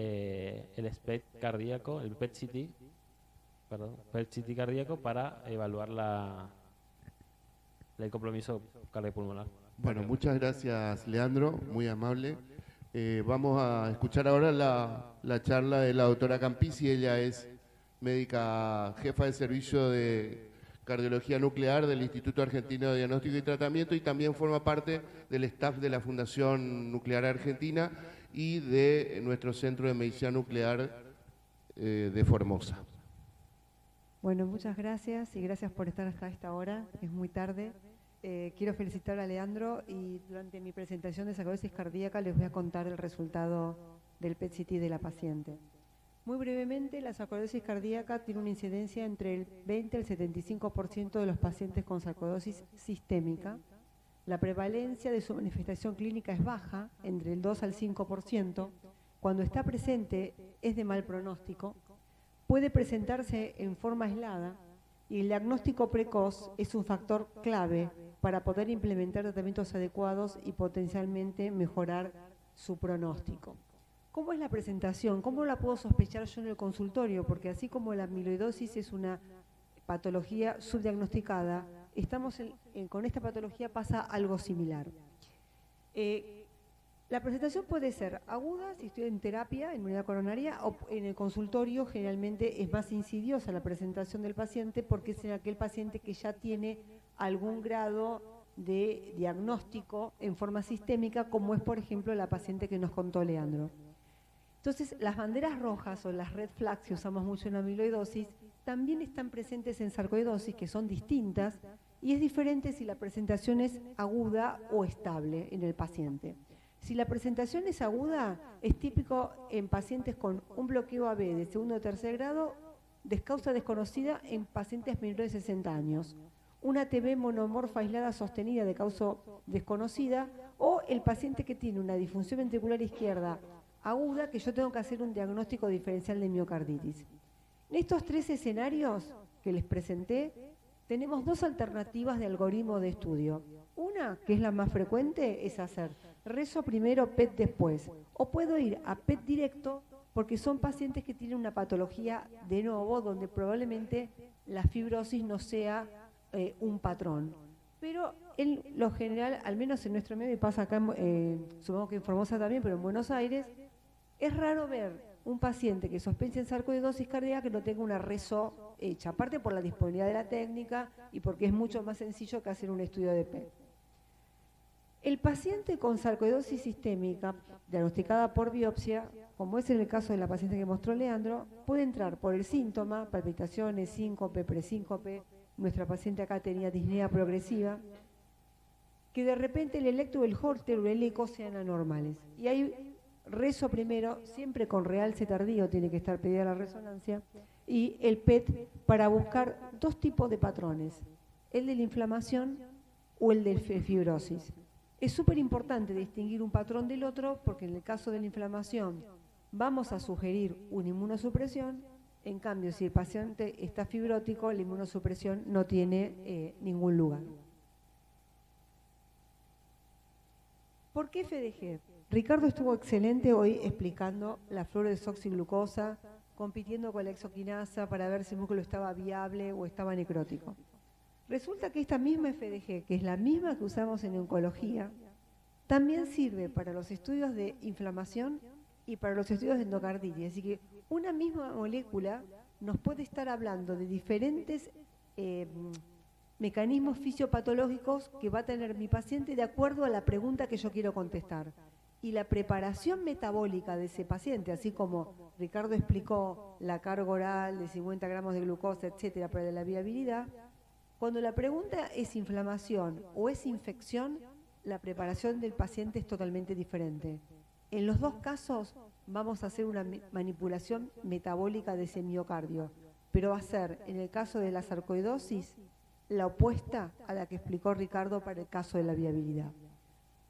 SPECT cardíaco, el PET-CT cardíaco, para evaluar el compromiso cardiopulmonar. Bueno, muchas gracias, Leandro, muy amable. Vamos a escuchar ahora la charla de la doctora Campisi. Ella es médica jefa de servicio de cardiología nuclear del Instituto Argentino de Diagnóstico y Tratamiento, y también forma parte del staff de la Fundación Nuclear Argentina y de nuestro Centro de Medicina Nuclear de Formosa. Bueno, muchas gracias y gracias por estar hasta esta hora, es muy tarde. Quiero felicitar a Leandro, y durante mi presentación de sarcoidosis cardíaca les voy a contar el resultado del PET-CT de la paciente. Muy brevemente, la sarcoidosis cardíaca tiene una incidencia entre el 20 al 75% de los pacientes con sarcoidosis sistémica. La prevalencia de su manifestación clínica es baja, entre el 2 al 5%. Cuando está presente es de mal pronóstico. Puede presentarse en forma aislada, y el diagnóstico precoz es un factor clave para poder implementar tratamientos adecuados y potencialmente mejorar su pronóstico. ¿Cómo es la presentación? ¿Cómo la puedo sospechar yo en el consultorio? Porque así como la amiloidosis es una patología subdiagnosticada, con esta patología pasa algo similar. La presentación puede ser aguda si estoy en terapia, en unidad coronaria, o en el consultorio generalmente es más insidiosa la presentación del paciente, porque es en aquel paciente que ya tiene algún grado de diagnóstico en forma sistémica, como es por ejemplo la paciente que nos contó Leandro. Entonces, las banderas rojas o las red flags que usamos mucho en amiloidosis también están presentes en sarcoidosis, que son distintas, y es diferente si la presentación es aguda o estable en el paciente. Si la presentación es aguda, es típico en pacientes con un bloqueo AB de segundo o tercer grado, de causa desconocida en pacientes menores de 60 años. Una TB monomorfa aislada sostenida de causa desconocida, o el paciente que tiene una disfunción ventricular izquierda aguda, que yo tengo que hacer un diagnóstico diferencial de miocarditis. En estos tres escenarios que les presenté, tenemos dos alternativas de algoritmo de estudio. Una, que es la más frecuente, es hacer rezo primero, PET después. O puedo ir a PET directo, porque son pacientes que tienen una patología de novo, donde probablemente la fibrosis no sea un patrón. Pero en lo general, al menos en nuestro medio, y pasa acá, supongo que en Formosa también, pero en Buenos Aires, es raro ver un paciente que sospecha en sarcoidosis cardíaca que no tenga una rezo hecha, aparte por la disponibilidad de la técnica y porque es mucho más sencillo que hacer un estudio de PET. El paciente con sarcoidosis sistémica, diagnosticada por biopsia, como es en el caso de la paciente que mostró Leandro, puede entrar por el síntoma, palpitaciones, síncope, presíncope. Nuestra paciente acá tenía disnea progresiva, que de repente el electro, el Holter o el eco sean anormales. Y hay rezo primero, siempre con realce tardío, tiene que estar pedida la resonancia, y el PET para buscar dos tipos de patrones, el de la inflamación o el de fibrosis. Es súper importante distinguir un patrón del otro, porque en el caso de la inflamación vamos a sugerir una inmunosupresión, En cambio, si el paciente está fibrótico, la inmunosupresión no tiene ningún lugar. ¿Por qué FDG? Ricardo estuvo excelente hoy explicando la fluorodesoxiglucosa, compitiendo con la exoquinasa para ver si el músculo estaba viable o estaba necrótico. Resulta que esta misma FDG, que es la misma que usamos en oncología, también sirve para los estudios de inflamación y para los estudios de endocarditis. Así que una misma molécula nos puede estar hablando de diferentes mecanismos fisiopatológicos que va a tener mi paciente de acuerdo a la pregunta que yo quiero contestar. Y la preparación metabólica de ese paciente, así como Ricardo explicó la carga oral de 50 gramos de glucosa, etcétera, para la viabilidad, cuando la pregunta es inflamación o es infección, la preparación del paciente es totalmente diferente. En los dos casos vamos a hacer una manipulación metabólica de ese miocardio, pero va a ser, en el caso de la sarcoidosis, la opuesta a la que explicó Ricardo para el caso de la viabilidad.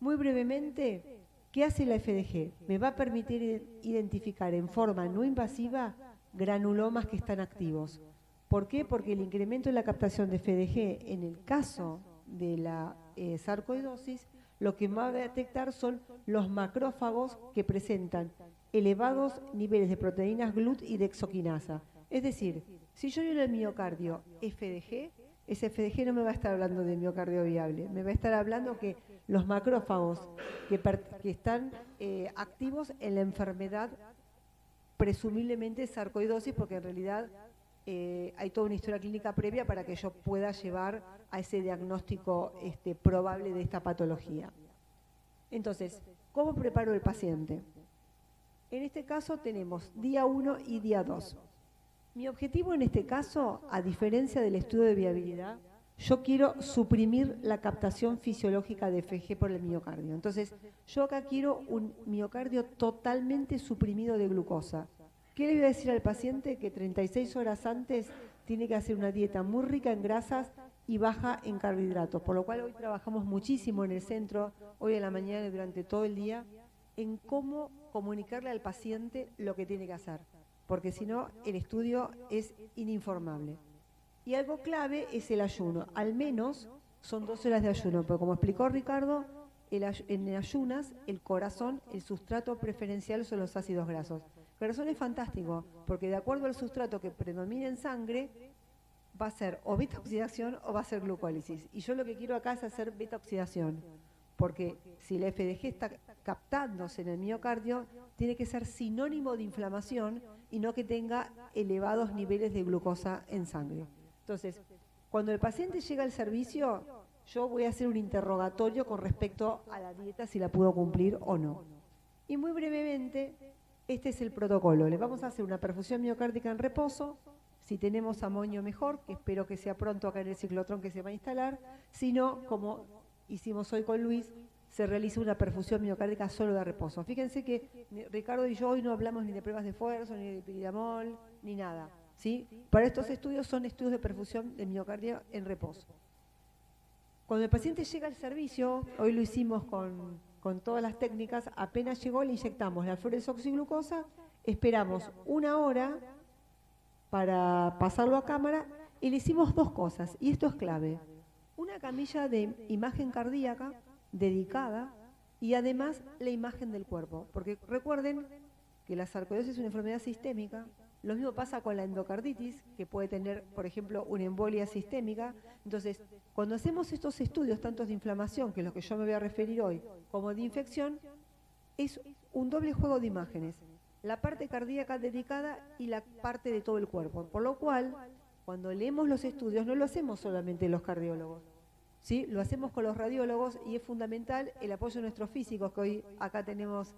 Muy brevemente, ¿qué hace la FDG? Me va a permitir identificar en forma no invasiva granulomas que están activos. ¿Por qué? Porque el incremento en la captación de FDG en el caso de la sarcoidosis, lo que va a detectar son los macrófagos que presentan elevados niveles de proteínas GLUT y de exoquinasa. Es decir, si yo en el miocardio FDG, ese FDG no me va a estar hablando de miocardio viable, me va a estar hablando que los macrófagos que están activos en la enfermedad presumiblemente sarcoidosis, porque en realidad hay toda una historia clínica previa para que yo pueda llevar a ese diagnóstico probable de esta patología. Entonces, ¿cómo preparo el paciente? En este caso tenemos día 1 y día 2. Mi objetivo en este caso, a diferencia del estudio de viabilidad, yo quiero suprimir la captación fisiológica de FG por el miocardio. Entonces, yo acá quiero un miocardio totalmente suprimido de glucosa. ¿Qué le voy a decir al paciente? Que 36 horas antes tiene que hacer una dieta muy rica en grasas y baja en carbohidratos, por lo cual hoy trabajamos muchísimo en el centro, hoy en la mañana y durante todo el día, en cómo comunicarle al paciente lo que tiene que hacer, porque si no, el estudio es ininformable. Y algo clave es el ayuno, al menos son 2 horas de ayuno, pero como explicó Ricardo, en ayunas el corazón, el sustrato preferencial son los ácidos grasos. El corazón es fantástico, porque de acuerdo al sustrato que predomina en sangre, va a ser o beta-oxidación o va a ser glucólisis. Y yo lo que quiero acá es hacer beta-oxidación, porque si la FDG está captándose en el miocardio, tiene que ser sinónimo de inflamación y no que tenga elevados niveles de glucosa en sangre. Entonces, cuando el paciente llega al servicio, yo voy a hacer un interrogatorio con respecto a la dieta, si la pudo cumplir o no. Y muy brevemente, este es el protocolo. Le vamos a hacer una perfusión miocárdica en reposo. Si tenemos amonio mejor, que espero que sea pronto acá en el ciclotrón que se va a instalar. Si no, como hicimos hoy con Luis, se realiza una perfusión miocárdica solo de reposo. Fíjense que Ricardo y yo hoy no hablamos ni de pruebas de esfuerzo, ni de piridamol, ni nada, ¿sí? Para estos estudios son estudios de perfusión de miocardio en reposo. Cuando el paciente llega al servicio, hoy lo hicimos con todas las técnicas, apenas llegó le inyectamos la fluorodesoxiglucosa, esperamos 1 hora para pasarlo a cámara y le hicimos 2 cosas, y esto es clave. Una camilla de imagen cardíaca dedicada y además la imagen del cuerpo, porque recuerden que la sarcoidosis es una enfermedad sistémica. Lo mismo pasa con la endocarditis, que puede tener, por ejemplo, una embolia sistémica. Entonces, cuando hacemos estos estudios, tanto de inflamación, que es lo que yo me voy a referir hoy, como de infección, es un doble juego de imágenes. La parte cardíaca dedicada y la parte de todo el cuerpo. Por lo cual, cuando leemos los estudios, no lo hacemos solamente los cardiólogos, ¿sí? Lo hacemos con los radiólogos y es fundamental el apoyo de nuestros físicos, que hoy acá tenemos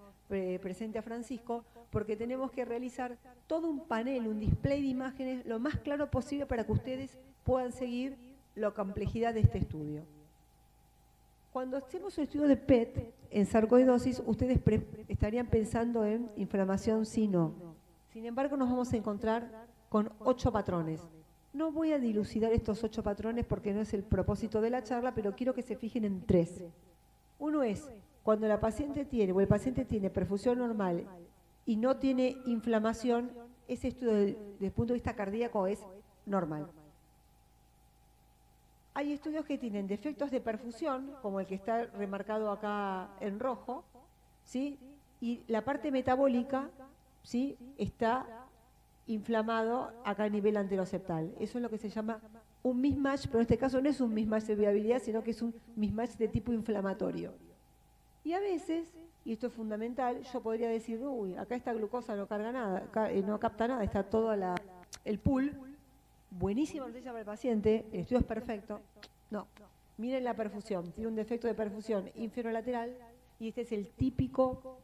presente a Francisco, porque tenemos que realizar todo un panel, un display de imágenes lo más claro posible para que ustedes puedan seguir la complejidad de este estudio. Cuando hacemos un estudio de PET en sarcoidosis, ustedes estarían pensando en inflamación sí, no. Sin embargo, nos vamos a encontrar con 8 patrones. No voy a dilucidar estos 8 patrones porque no es el propósito de la charla, pero quiero que se fijen en 3. Uno es cuando la paciente tiene o el paciente tiene perfusión normal y no tiene inflamación, ese estudio desde el punto de vista cardíaco es normal. Hay estudios que tienen defectos de perfusión, como el que está remarcado acá en rojo, ¿sí? Y la parte metabólica, ¿sí?, está inflamado acá a nivel anteroseptal. Eso es lo que se llama un mismatch, pero en este caso no es un mismatch de viabilidad, sino que es un mismatch de tipo inflamatorio. Y a veces, y esto es fundamental, yo podría decir, uy, acá esta glucosa no carga nada, no capta nada, está todo el pool. Buenísima noticia para el paciente, el estudio es perfecto. No, miren la perfusión, tiene un defecto de perfusión inferolateral y este es el típico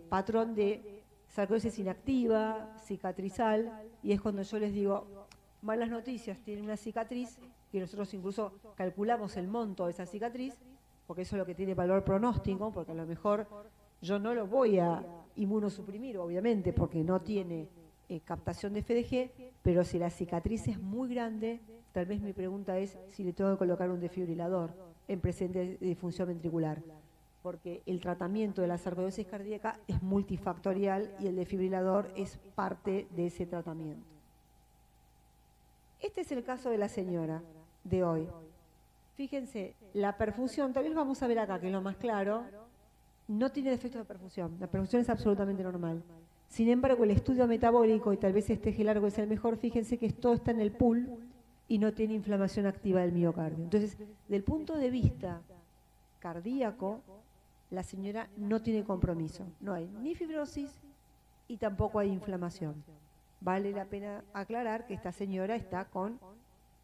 patrón de sarcoidosis inactiva, cicatrizal, y es cuando yo les digo, malas noticias, tiene una cicatriz, que nosotros incluso calculamos el monto de esa cicatriz, porque eso es lo que tiene valor pronóstico, porque a lo mejor yo no lo voy a inmunosuprimir, obviamente, porque no tiene captación de FDG, pero si la cicatriz es muy grande, tal vez mi pregunta es si le tengo que colocar un desfibrilador en presencia de disfunción ventricular, porque el tratamiento de la sarcoidosis cardíaca es multifactorial y el desfibrilador es parte de ese tratamiento. Este es el caso de la señora de hoy. Fíjense, la perfusión, tal vez lo vamos a ver acá, que es lo más claro, no tiene defectos de perfusión, la perfusión es absolutamente normal. Sin embargo, el estudio metabólico, y tal vez este eje largo es el mejor, fíjense que todo está en el pool y no tiene inflamación activa del miocardio. Entonces, del punto de vista cardíaco, la señora no tiene compromiso. No hay ni fibrosis y tampoco hay inflamación. Vale la pena aclarar que esta señora está con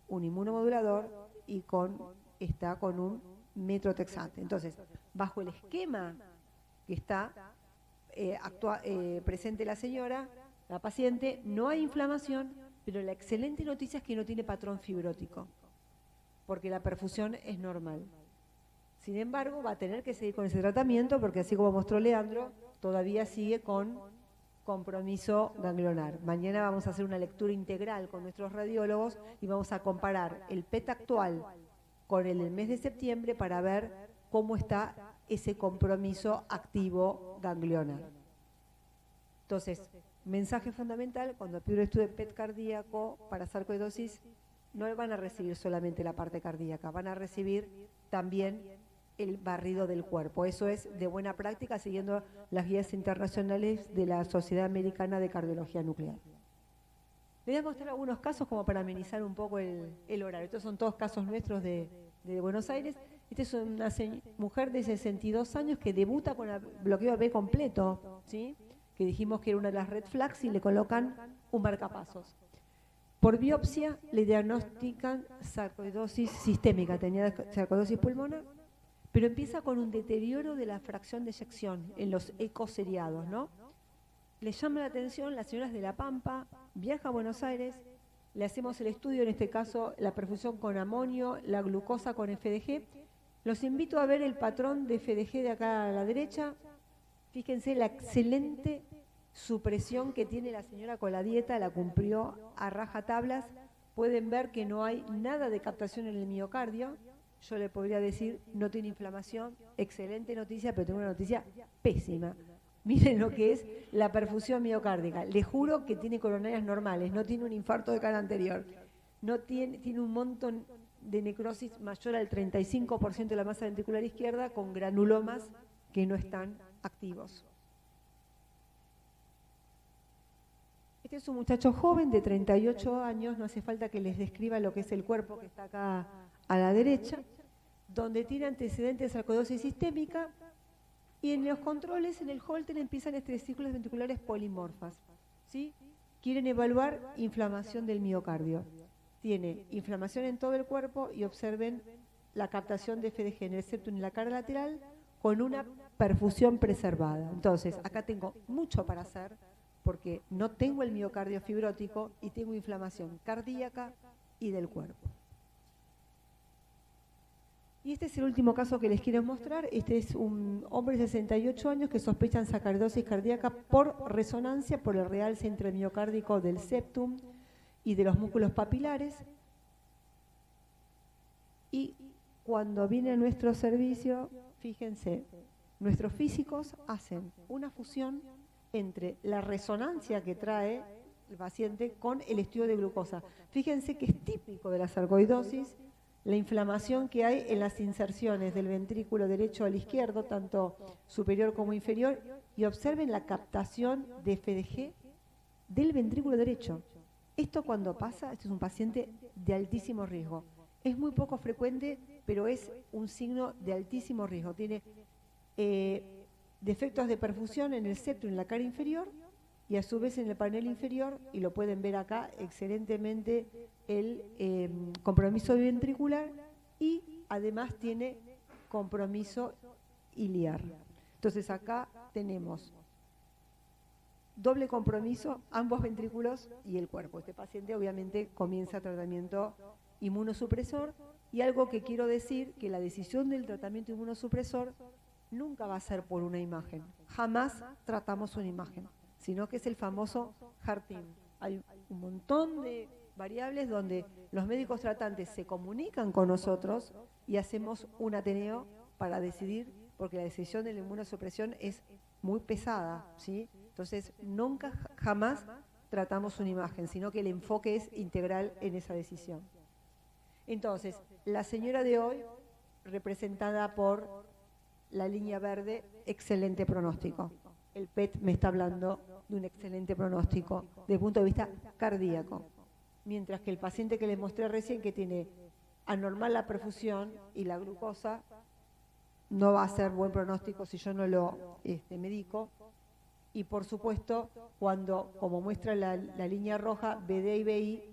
un inmunomodulador y está con un metrotexate. Entonces, bajo el esquema que está presente la señora, la paciente, no hay inflamación, pero la excelente noticia es que no tiene patrón fibrótico, porque la perfusión es normal. Sin embargo, va a tener que seguir con ese tratamiento, porque así como mostró Leandro, todavía sigue con compromiso ganglionar. Mañana vamos a hacer una lectura integral con nuestros radiólogos y vamos a comparar el PET actual con el del mes de septiembre para ver cómo está ese compromiso activo ganglionar. Entonces, mensaje fundamental, cuando pide un estudio de PET cardíaco para sarcoidosis, no van a recibir solamente la parte cardíaca, van a recibir también el barrido del cuerpo. Eso es de buena práctica, siguiendo las guías internacionales de la Sociedad Americana de Cardiología Nuclear. Les voy a mostrar algunos casos como para amenizar un poco el horario. Estos son todos casos nuestros de Buenos Aires. Esta es una mujer de 62 años que debuta con bloqueo B completo, ¿sí?, que dijimos que era una de las red flags, y le colocan un marcapasos. Por biopsia le diagnostican sarcoidosis sistémica, tenía sarcoidosis pulmonar, pero empieza con un deterioro de la fracción de eyección en los ecos seriados, ¿no? Le llama la atención, la señora es de La Pampa, viaja a Buenos Aires, le hacemos el estudio, en este caso la perfusión con amonio, la glucosa con FDG. Los invito a ver el patrón de FDG de acá a la derecha. Fíjense la excelente supresión que tiene la señora con la dieta, la cumplió a rajatablas. Pueden ver que no hay nada de captación en el miocardio. Yo le podría decir, no tiene inflamación, excelente noticia, pero tengo una noticia pésima. Miren lo que es la perfusión miocárdica. Le juro que tiene coronarias normales, no tiene un infarto de cara anterior, no tiene un montón de necrosis mayor al 35% de la masa ventricular izquierda, con granulomas que no están activos. Este es un muchacho joven de 38 años, no hace falta que les describa lo que es el cuerpo que está acá a la derecha, donde tiene antecedentes de sarcoidosis sistémica, y en los controles, en el Holter, empiezan ciclos ventriculares polimorfas, ¿sí? Quieren evaluar inflamación del miocardio. Tiene inflamación en todo el cuerpo y observen la captación de FDG en el septum y en la cara lateral con una perfusión preservada. Entonces, acá tengo mucho para hacer porque no tengo el miocardio fibrótico y tengo inflamación cardíaca y del cuerpo. Y este es el último caso que les quiero mostrar. Este es un hombre de 68 años que sospechan sarcoidosis cardíaca por resonancia por el realce intramiocárdico del septum y de los músculos papilares. Y cuando viene a nuestro servicio, fíjense, nuestros físicos hacen una fusión entre la resonancia que trae el paciente con el estudio de glucosa. Fíjense que es típico de la sarcoidosis la inflamación que hay en las inserciones del ventrículo derecho al izquierdo, tanto superior como inferior, y observen la captación de FDG del ventrículo derecho. Esto cuando pasa, este es un paciente de altísimo riesgo. Es muy poco frecuente, pero es un signo de altísimo riesgo. Tiene defectos de perfusión en el septo y en la cara inferior, y a su vez en el panel inferior, y lo pueden ver acá excelentemente, el compromiso ventricular, y además tiene compromiso iliar. Entonces acá tenemos doble compromiso, ambos ventrículos y el cuerpo. Este paciente obviamente comienza tratamiento inmunosupresor, y algo que quiero decir, que la decisión del tratamiento inmunosupresor nunca va a ser por una imagen. Jamás tratamos una imagen, sino que es el famoso HER-TIM. Hay un montón de variables donde los médicos tratantes se comunican con nosotros y hacemos un ateneo para decidir, porque la decisión de la inmunosupresión es muy pesada, ¿sí? Entonces, nunca, jamás tratamos una imagen, sino que el enfoque es integral en esa decisión. Entonces, la señora de hoy, representada por la línea verde, excelente pronóstico. El PET me está hablando de un excelente pronóstico desde el punto de vista cardíaco. Mientras que el paciente que les mostré recién, que tiene anormal la perfusión y la glucosa, no va a ser buen pronóstico si yo no lo medico. Y por supuesto, cuando, como muestra la línea roja, BD y BI,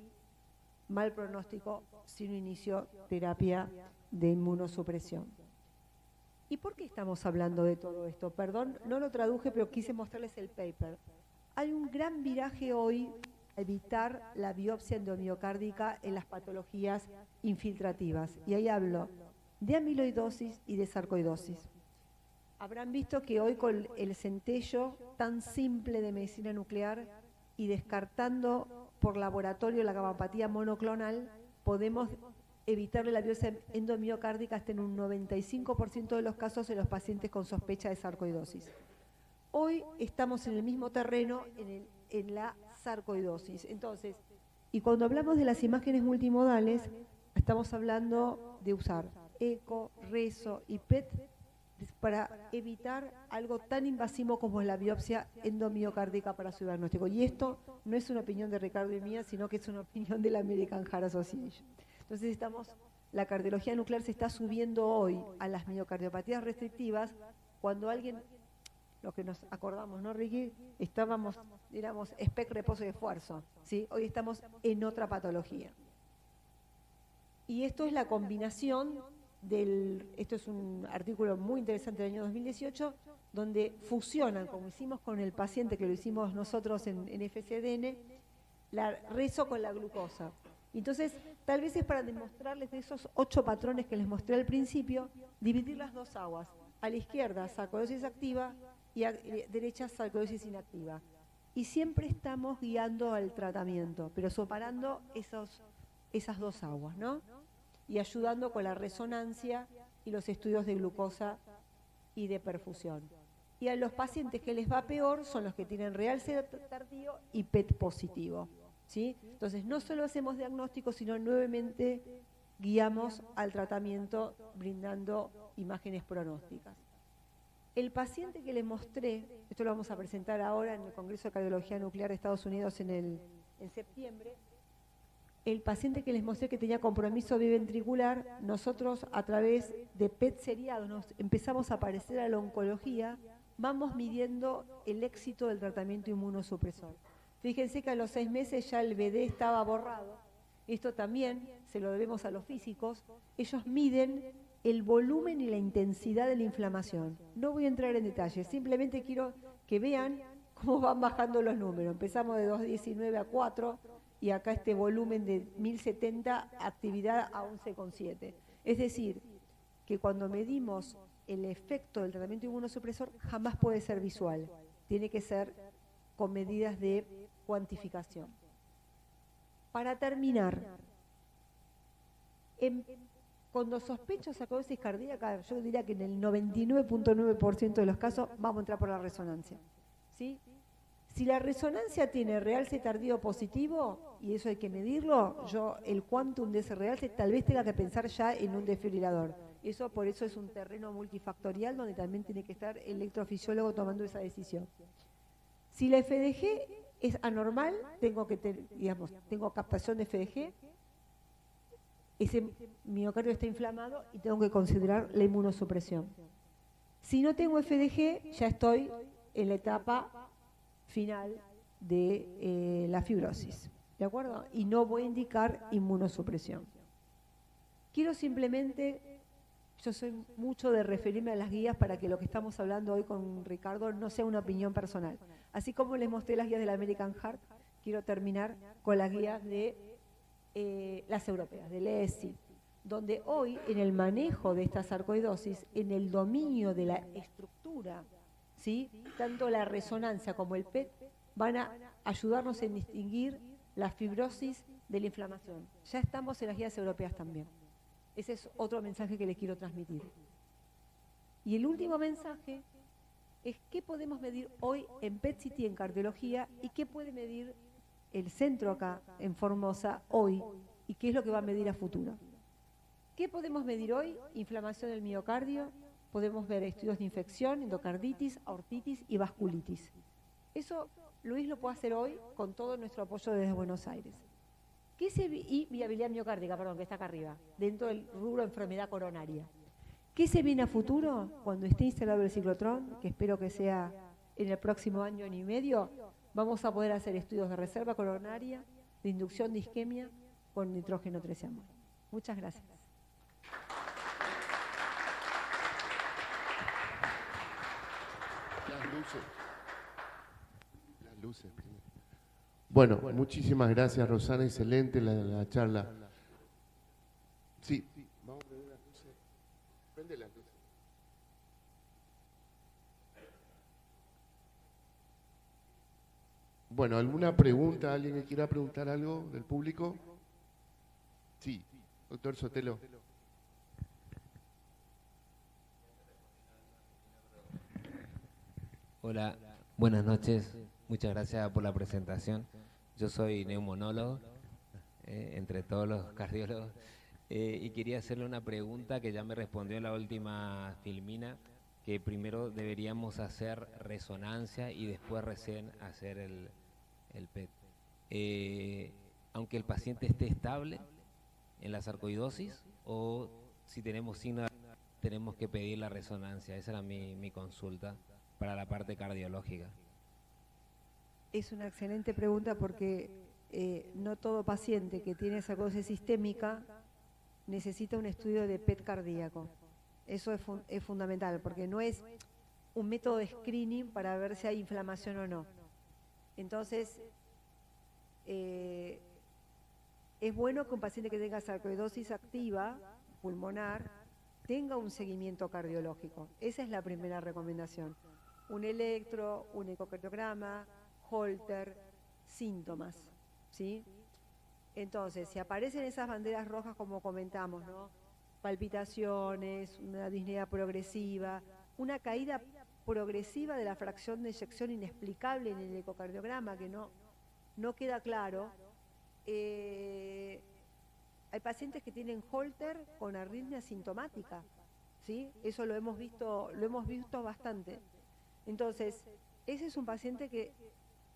mal pronóstico si no inicio terapia de inmunosupresión. ¿Y por qué estamos hablando de todo esto? Perdón, no lo traduje, pero quise mostrarles el paper. Hay un gran viraje hoy a evitar la biopsia endomiocárdica en las patologías infiltrativas. Y ahí hablo de amiloidosis y de sarcoidosis. Habrán visto que hoy con el centello tan simple de medicina nuclear y descartando por laboratorio la gamapatía monoclonal, podemos evitarle la biopsia endomiocárdica hasta en un 95% de los casos en los pacientes con sospecha de sarcoidosis. Hoy estamos en el mismo terreno en la sarcoidosis. Entonces, y cuando hablamos de las imágenes multimodales, estamos hablando de usar eco, reso y PET para evitar algo tan invasivo como la biopsia endomiocárdica para su diagnóstico. Y esto no es una opinión de Ricardo y mía, sino que es una opinión de la American Heart Association. Entonces la cardiología nuclear se está subiendo hoy a las miocardiopatías restrictivas cuando alguien, lo que nos acordamos, ¿no, Ricky? Éramos SPEC, reposo y esfuerzo, ¿sí? Hoy estamos en otra patología. Y esto es la combinación esto es un artículo muy interesante del año 2018, donde fusionan, como hicimos con el paciente, que lo hicimos nosotros en FCDN, la reso con la glucosa. Entonces, tal vez es para demostrarles de esos 8 patrones que les mostré al principio, dividir las dos aguas. A la izquierda, sarcoidosis activa, y a la derecha, sarcoidosis inactiva. Y siempre estamos guiando al tratamiento, pero separando esas dos aguas, ¿no? Y ayudando con la resonancia y los estudios de glucosa y de perfusión. Y a los pacientes que les va peor son los que tienen realce tardío y PET positivo, ¿sí? Entonces, no solo hacemos diagnóstico, sino nuevamente guiamos al tratamiento brindando imágenes pronósticas. El paciente que les mostré, esto lo vamos a presentar ahora en el Congreso de Cardiología Nuclear de Estados Unidos en septiembre, el paciente que les mostré que tenía compromiso biventricular, nosotros a través de PET seriados nos empezamos a parecer a la oncología, vamos midiendo el éxito del tratamiento inmunosupresor. Fíjense que a los 6 meses ya el BD estaba borrado. Esto también se lo debemos a los físicos. Ellos miden el volumen y la intensidad de la inflamación. No voy a entrar en detalles, simplemente quiero que vean cómo van bajando los números. Empezamos de 219 a 4 y acá este volumen de 1070, actividad a 11,7. Es decir, que cuando medimos el efecto del tratamiento inmunosupresor jamás puede ser visual, tiene que ser con medidas de cuantificación. Para terminar, cuando sospecho sarcoidosis cardíaca, yo diría que en el 99.9% de los casos vamos a entrar por la resonancia, ¿sí? Si la resonancia tiene realce tardío positivo, y eso hay que medirlo, el quantum de ese realce tal vez tenga que pensar ya en un desfibrilador. Por eso es un terreno multifactorial donde también tiene que estar el electrofisiólogo tomando esa decisión. Si la FDG es anormal, tengo captación de FDG, ese miocardio está inflamado y tengo que considerar la inmunosupresión. Si no tengo FDG, ya estoy en la etapa final de la fibrosis, ¿de acuerdo? Y no voy a indicar inmunosupresión. Quiero simplemente, yo soy mucho de referirme a las guías para que lo que estamos hablando hoy con Ricardo no sea una opinión personal. Así como les mostré las guías de la American Heart, quiero terminar con las guías de las europeas, del ESC, donde hoy en el manejo de esta sarcoidosis, en el dominio de la estructura, ¿sí?, tanto la resonancia como el PET van a ayudarnos en distinguir la fibrosis de la inflamación. Ya estamos en las guías europeas también. Ese es otro mensaje que les quiero transmitir. Y el último mensaje es qué podemos medir hoy en PET-CT en cardiología y qué puede medir el centro acá en Formosa hoy y qué es lo que va a medir a futuro. ¿Qué podemos medir hoy? Inflamación del miocardio, podemos ver estudios de infección, endocarditis, aortitis y vasculitis. Eso Luis lo puede hacer hoy con todo nuestro apoyo desde Buenos Aires. Y viabilidad miocárdica, que está acá arriba, dentro del rubro enfermedad coronaria. ¿Qué se viene a futuro? Cuando esté instalado el ciclotrón, que espero que sea en el próximo año y medio, vamos a poder hacer estudios de reserva coronaria, de inducción de isquemia con nitrógeno 13 amol. Muchas gracias. Las luces primero. Bueno, muchísimas gracias, Rosana, excelente la charla. Sí, vamos a prender las luces. Prende las luces. Bueno, ¿alguna pregunta? ¿Alguien que quiera preguntar algo del público? Sí, doctor Sotelo. Hola, buenas noches. Muchas gracias por la presentación. Yo soy neumonólogo, entre todos los cardiólogos, y quería hacerle una pregunta que ya me respondió en la última filmina, que primero deberíamos hacer resonancia y después recién hacer el PET. Aunque el paciente esté estable en la sarcoidosis, o si tenemos signos, tenemos que pedir la resonancia. Esa era mi consulta para la parte cardiológica. Es una excelente pregunta porque no todo paciente que tiene sarcoidosis sistémica necesita un estudio de PET cardíaco. Eso es fundamental porque no es un método de screening para ver si hay inflamación o no. Entonces, es bueno que un paciente que tenga sarcoidosis activa, pulmonar, tenga un seguimiento cardiológico. Esa es la primera recomendación. Un electro, un ecocardiograma, Holter, síntomas, ¿sí? Entonces, si aparecen esas banderas rojas como comentamos, ¿no?, palpitaciones, una disnea progresiva, una caída progresiva de la fracción de eyección inexplicable en el ecocardiograma que no queda claro. Hay pacientes que tienen Holter con arritmia sintomática, ¿sí? Eso lo hemos visto bastante. Entonces, ese es un paciente que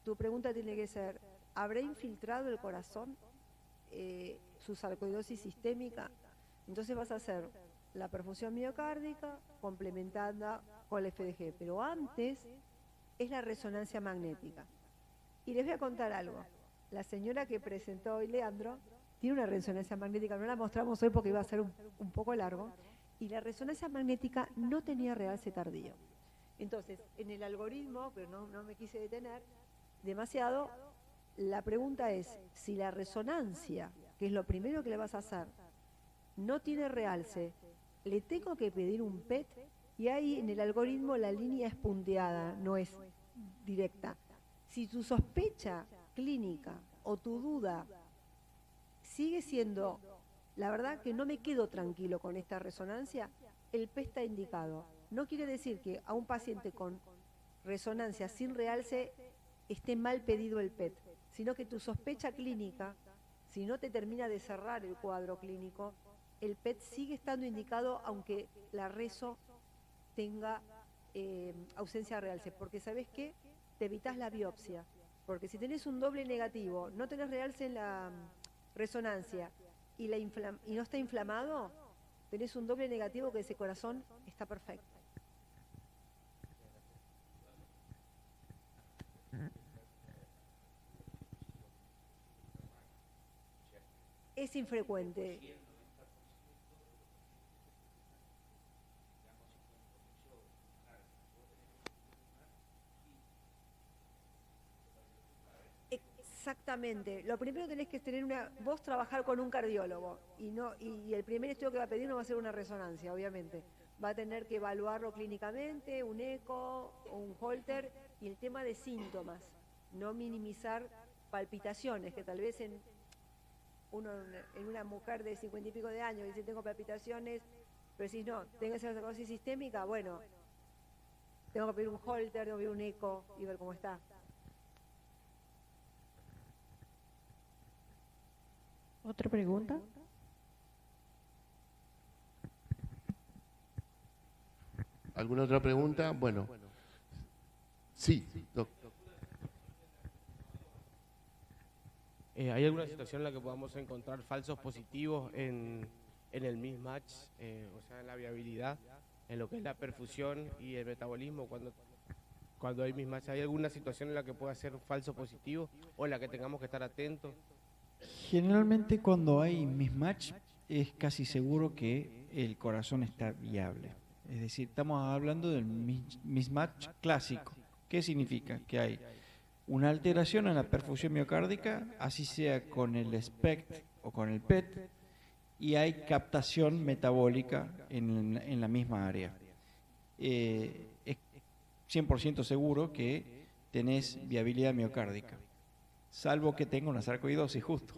tu pregunta tiene que ser, ¿habrá infiltrado el corazón su sarcoidosis sistémica? Entonces vas a hacer la perfusión miocárdica complementada con el FDG, pero antes es la resonancia magnética. Y les voy a contar algo. La señora que presentó hoy, Leandro, tiene una resonancia magnética, no la mostramos hoy porque iba a ser un poco largo, y la resonancia magnética no tenía realce tardío. Entonces, en el algoritmo, pero no me quise detener demasiado, la pregunta es, si la resonancia, que es lo primero que le vas a hacer, no tiene realce, ¿le tengo que pedir un PET? Y ahí en el algoritmo la línea es punteada, no es directa. Si tu sospecha clínica o tu duda sigue siendo, la verdad que no me quedo tranquilo con esta resonancia, el PET está indicado. No quiere decir que a un paciente con resonancia sin realce esté mal pedido el PET, sino que tu sospecha clínica, si no te termina de cerrar el cuadro clínico, el PET sigue estando indicado aunque la reso tenga ausencia de realce, porque ¿sabés qué? Te evitas la biopsia, porque si tenés un doble negativo, no tenés realce en la resonancia y no está inflamado, tenés un doble negativo que ese corazón está perfecto. Es infrecuente. Exactamente. Lo primero tenés que tener vos trabajar con un cardiólogo y el primer estudio que va a pedir no va a ser una resonancia, obviamente. Va a tener que evaluarlo clínicamente, un eco o un holter, y el tema de síntomas, no minimizar palpitaciones, que tal vez en una mujer de 50 y pico de años dice tengo palpitaciones, pero si no, tengo esa cirrosis sistémica, bueno, tengo que pedir un holter, tengo que pedir un eco y ver cómo está. ¿Otra pregunta? ¿Alguna otra pregunta? Bueno, sí, doctor. ¿Hay alguna situación en la que podamos encontrar falsos positivos en el mismatch, o sea, en la viabilidad, en lo que es la perfusión y el metabolismo? Cuando hay mismatch, ¿hay alguna situación en la que pueda ser falso positivo o en la que tengamos que estar atentos? Generalmente cuando hay mismatch es casi seguro que el corazón está viable. Es decir, estamos hablando del mismatch clásico. ¿Qué significa? Que hay una alteración en la perfusión miocárdica, así sea con el SPECT o con el PET, y hay captación metabólica en la misma área. Es 100% seguro que tenés viabilidad miocárdica, salvo que tenga una sarcoidosis justo,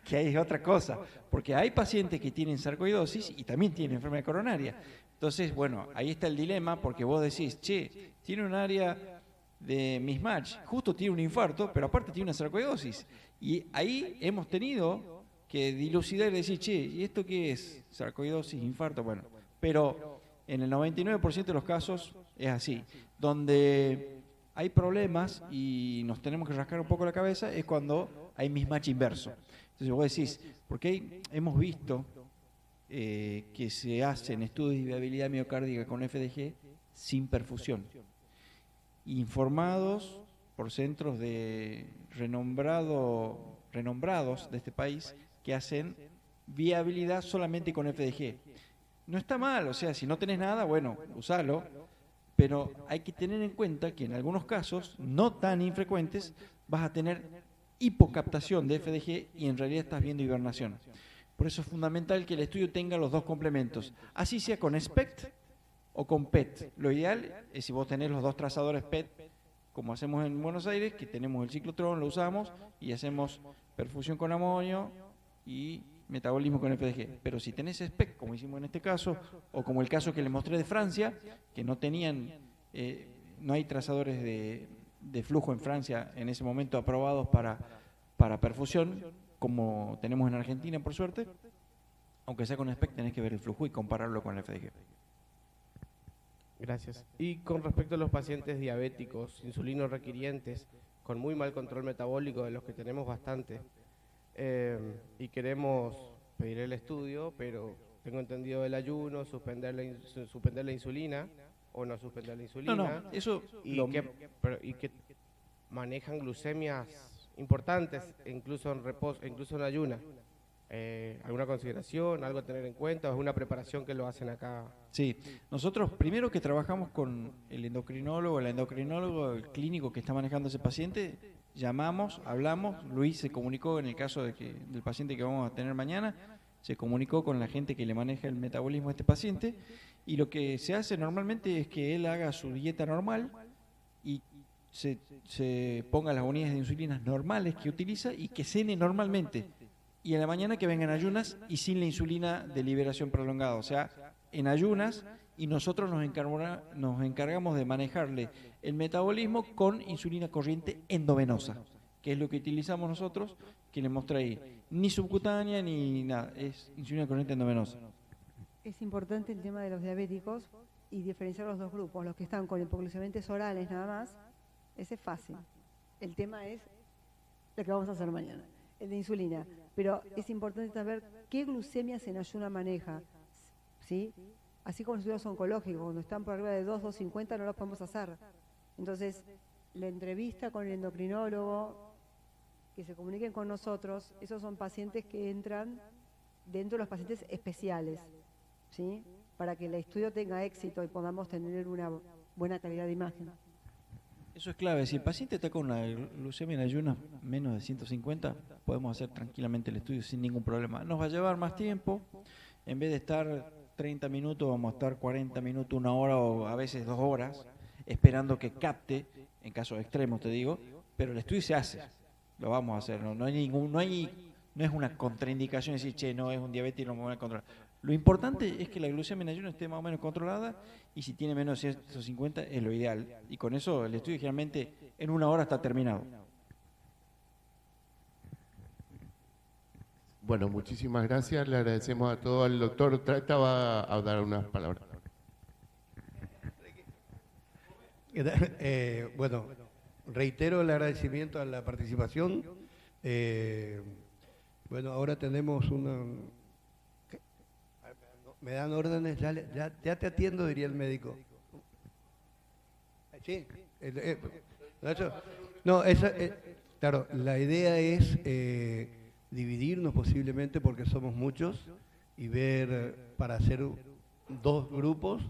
que ahí es otra cosa, porque hay pacientes que tienen sarcoidosis y también tienen enfermedad coronaria. Entonces, bueno, ahí está el dilema, porque vos decís, che, tiene un área de mismatch, justo tiene un infarto, pero aparte tiene una sarcoidosis. Y ahí hemos tenido que dilucidar y decir, che, ¿y esto qué es? Sarcoidosis, infarto, bueno. Pero en el 99% de los casos es así. Donde hay problemas y nos tenemos que rascar un poco la cabeza es cuando hay mismatch inverso. Entonces vos decís, porque hemos visto que se hacen estudios de viabilidad miocárdica con FDG sin perfusión, informados por centros renombrados de este país que hacen viabilidad solamente con FDG. No está mal, o sea, si no tenés nada, bueno, usalo, pero hay que tener en cuenta que en algunos casos, no tan infrecuentes, vas a tener hipocaptación de FDG y en realidad estás viendo hibernación. Por eso es fundamental que el estudio tenga los dos complementos, así sea con SPECT o con PET. Lo ideal es si vos tenés los dos trazadores PET, como hacemos en Buenos Aires, que tenemos el ciclotrón, lo usamos y hacemos perfusión con amonio y metabolismo con FDG. Pero si tenés SPECT, como hicimos en este caso, o como el caso que les mostré de Francia, que no tenían, no hay trazadores de flujo en Francia en ese momento aprobados para perfusión, como tenemos en Argentina, por suerte, aunque sea con SPECT, tenés que ver el flujo y compararlo con el FDG. Gracias. Y con respecto a los pacientes diabéticos, insulinos requirientes, con muy mal control metabólico, de los que tenemos bastante, y queremos pedir el estudio, pero tengo entendido el ayuno, suspender la insulina, o no suspender la insulina, No, eso y que manejan glucemias importantes, incluso en reposo, incluso en ayuna. ¿Alguna consideración, algo a tener en cuenta? ¿O es una preparación que lo hacen acá? Sí, nosotros primero que trabajamos con el endocrinólogo, el clínico que está manejando ese paciente, llamamos, hablamos, Luis se comunicó en el caso del paciente que vamos a tener mañana, se comunicó con la gente que le maneja el metabolismo a este paciente, y lo que se hace normalmente es que él haga su dieta normal y se ponga las unidades de insulinas normales que utiliza y que cene normalmente. Y en la mañana que vengan ayunas y sin la insulina de liberación prolongada, o sea, en ayunas y nosotros nos encargamos de manejarle el metabolismo con insulina corriente endovenosa, que es lo que utilizamos nosotros, que le mostré ahí. Ni subcutánea ni nada, es insulina corriente endovenosa. Es importante el tema de los diabéticos y diferenciar los dos grupos, los que están con hipoglucemiantes orales nada más, ese es fácil. El tema es lo que vamos a hacer mañana, el de insulina. Pero es importante saber qué glucemias en ayuna maneja, ¿sí? Así como los estudios oncológicos, cuando están por arriba de 2,250 no los podemos hacer. Entonces, la entrevista con el endocrinólogo, que se comuniquen con nosotros, esos son pacientes que entran dentro de los pacientes especiales, ¿sí? Para que el estudio tenga éxito y podamos tener una buena calidad de imagen. Eso es clave. Si el paciente está con una glucemia en ayunas menos de 150, podemos hacer tranquilamente el estudio sin ningún problema. Nos va a llevar más tiempo. En vez de estar 30 minutos, vamos a estar 40 minutos, 1 hora o a veces 2 horas, esperando que capte, en casos extremos te digo, pero el estudio se hace. Lo vamos a hacer. No es una contraindicación decir, che, no es un diabetes y no me voy a controlar. Lo importante es que la glucemia en ayuno esté más o menos controlada y si tiene menos de 150 es lo ideal. Y con eso el estudio generalmente en 1 hora está terminado. Bueno, muchísimas gracias. Le agradecemos a todo. El doctor Trata va a dar unas palabras. Bueno, reitero el agradecimiento a la participación. Bueno, ahora tenemos una... Me dan órdenes, ya te atiendo, diría el médico. Sí. No, claro, la idea es dividirnos posiblemente porque somos muchos y ver para hacer 2 grupos,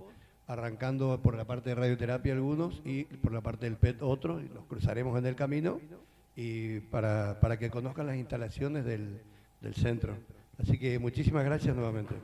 arrancando por la parte de radioterapia algunos y por la parte del PET otros, y los cruzaremos en el camino y para que conozcan las instalaciones del centro. Así que muchísimas gracias nuevamente.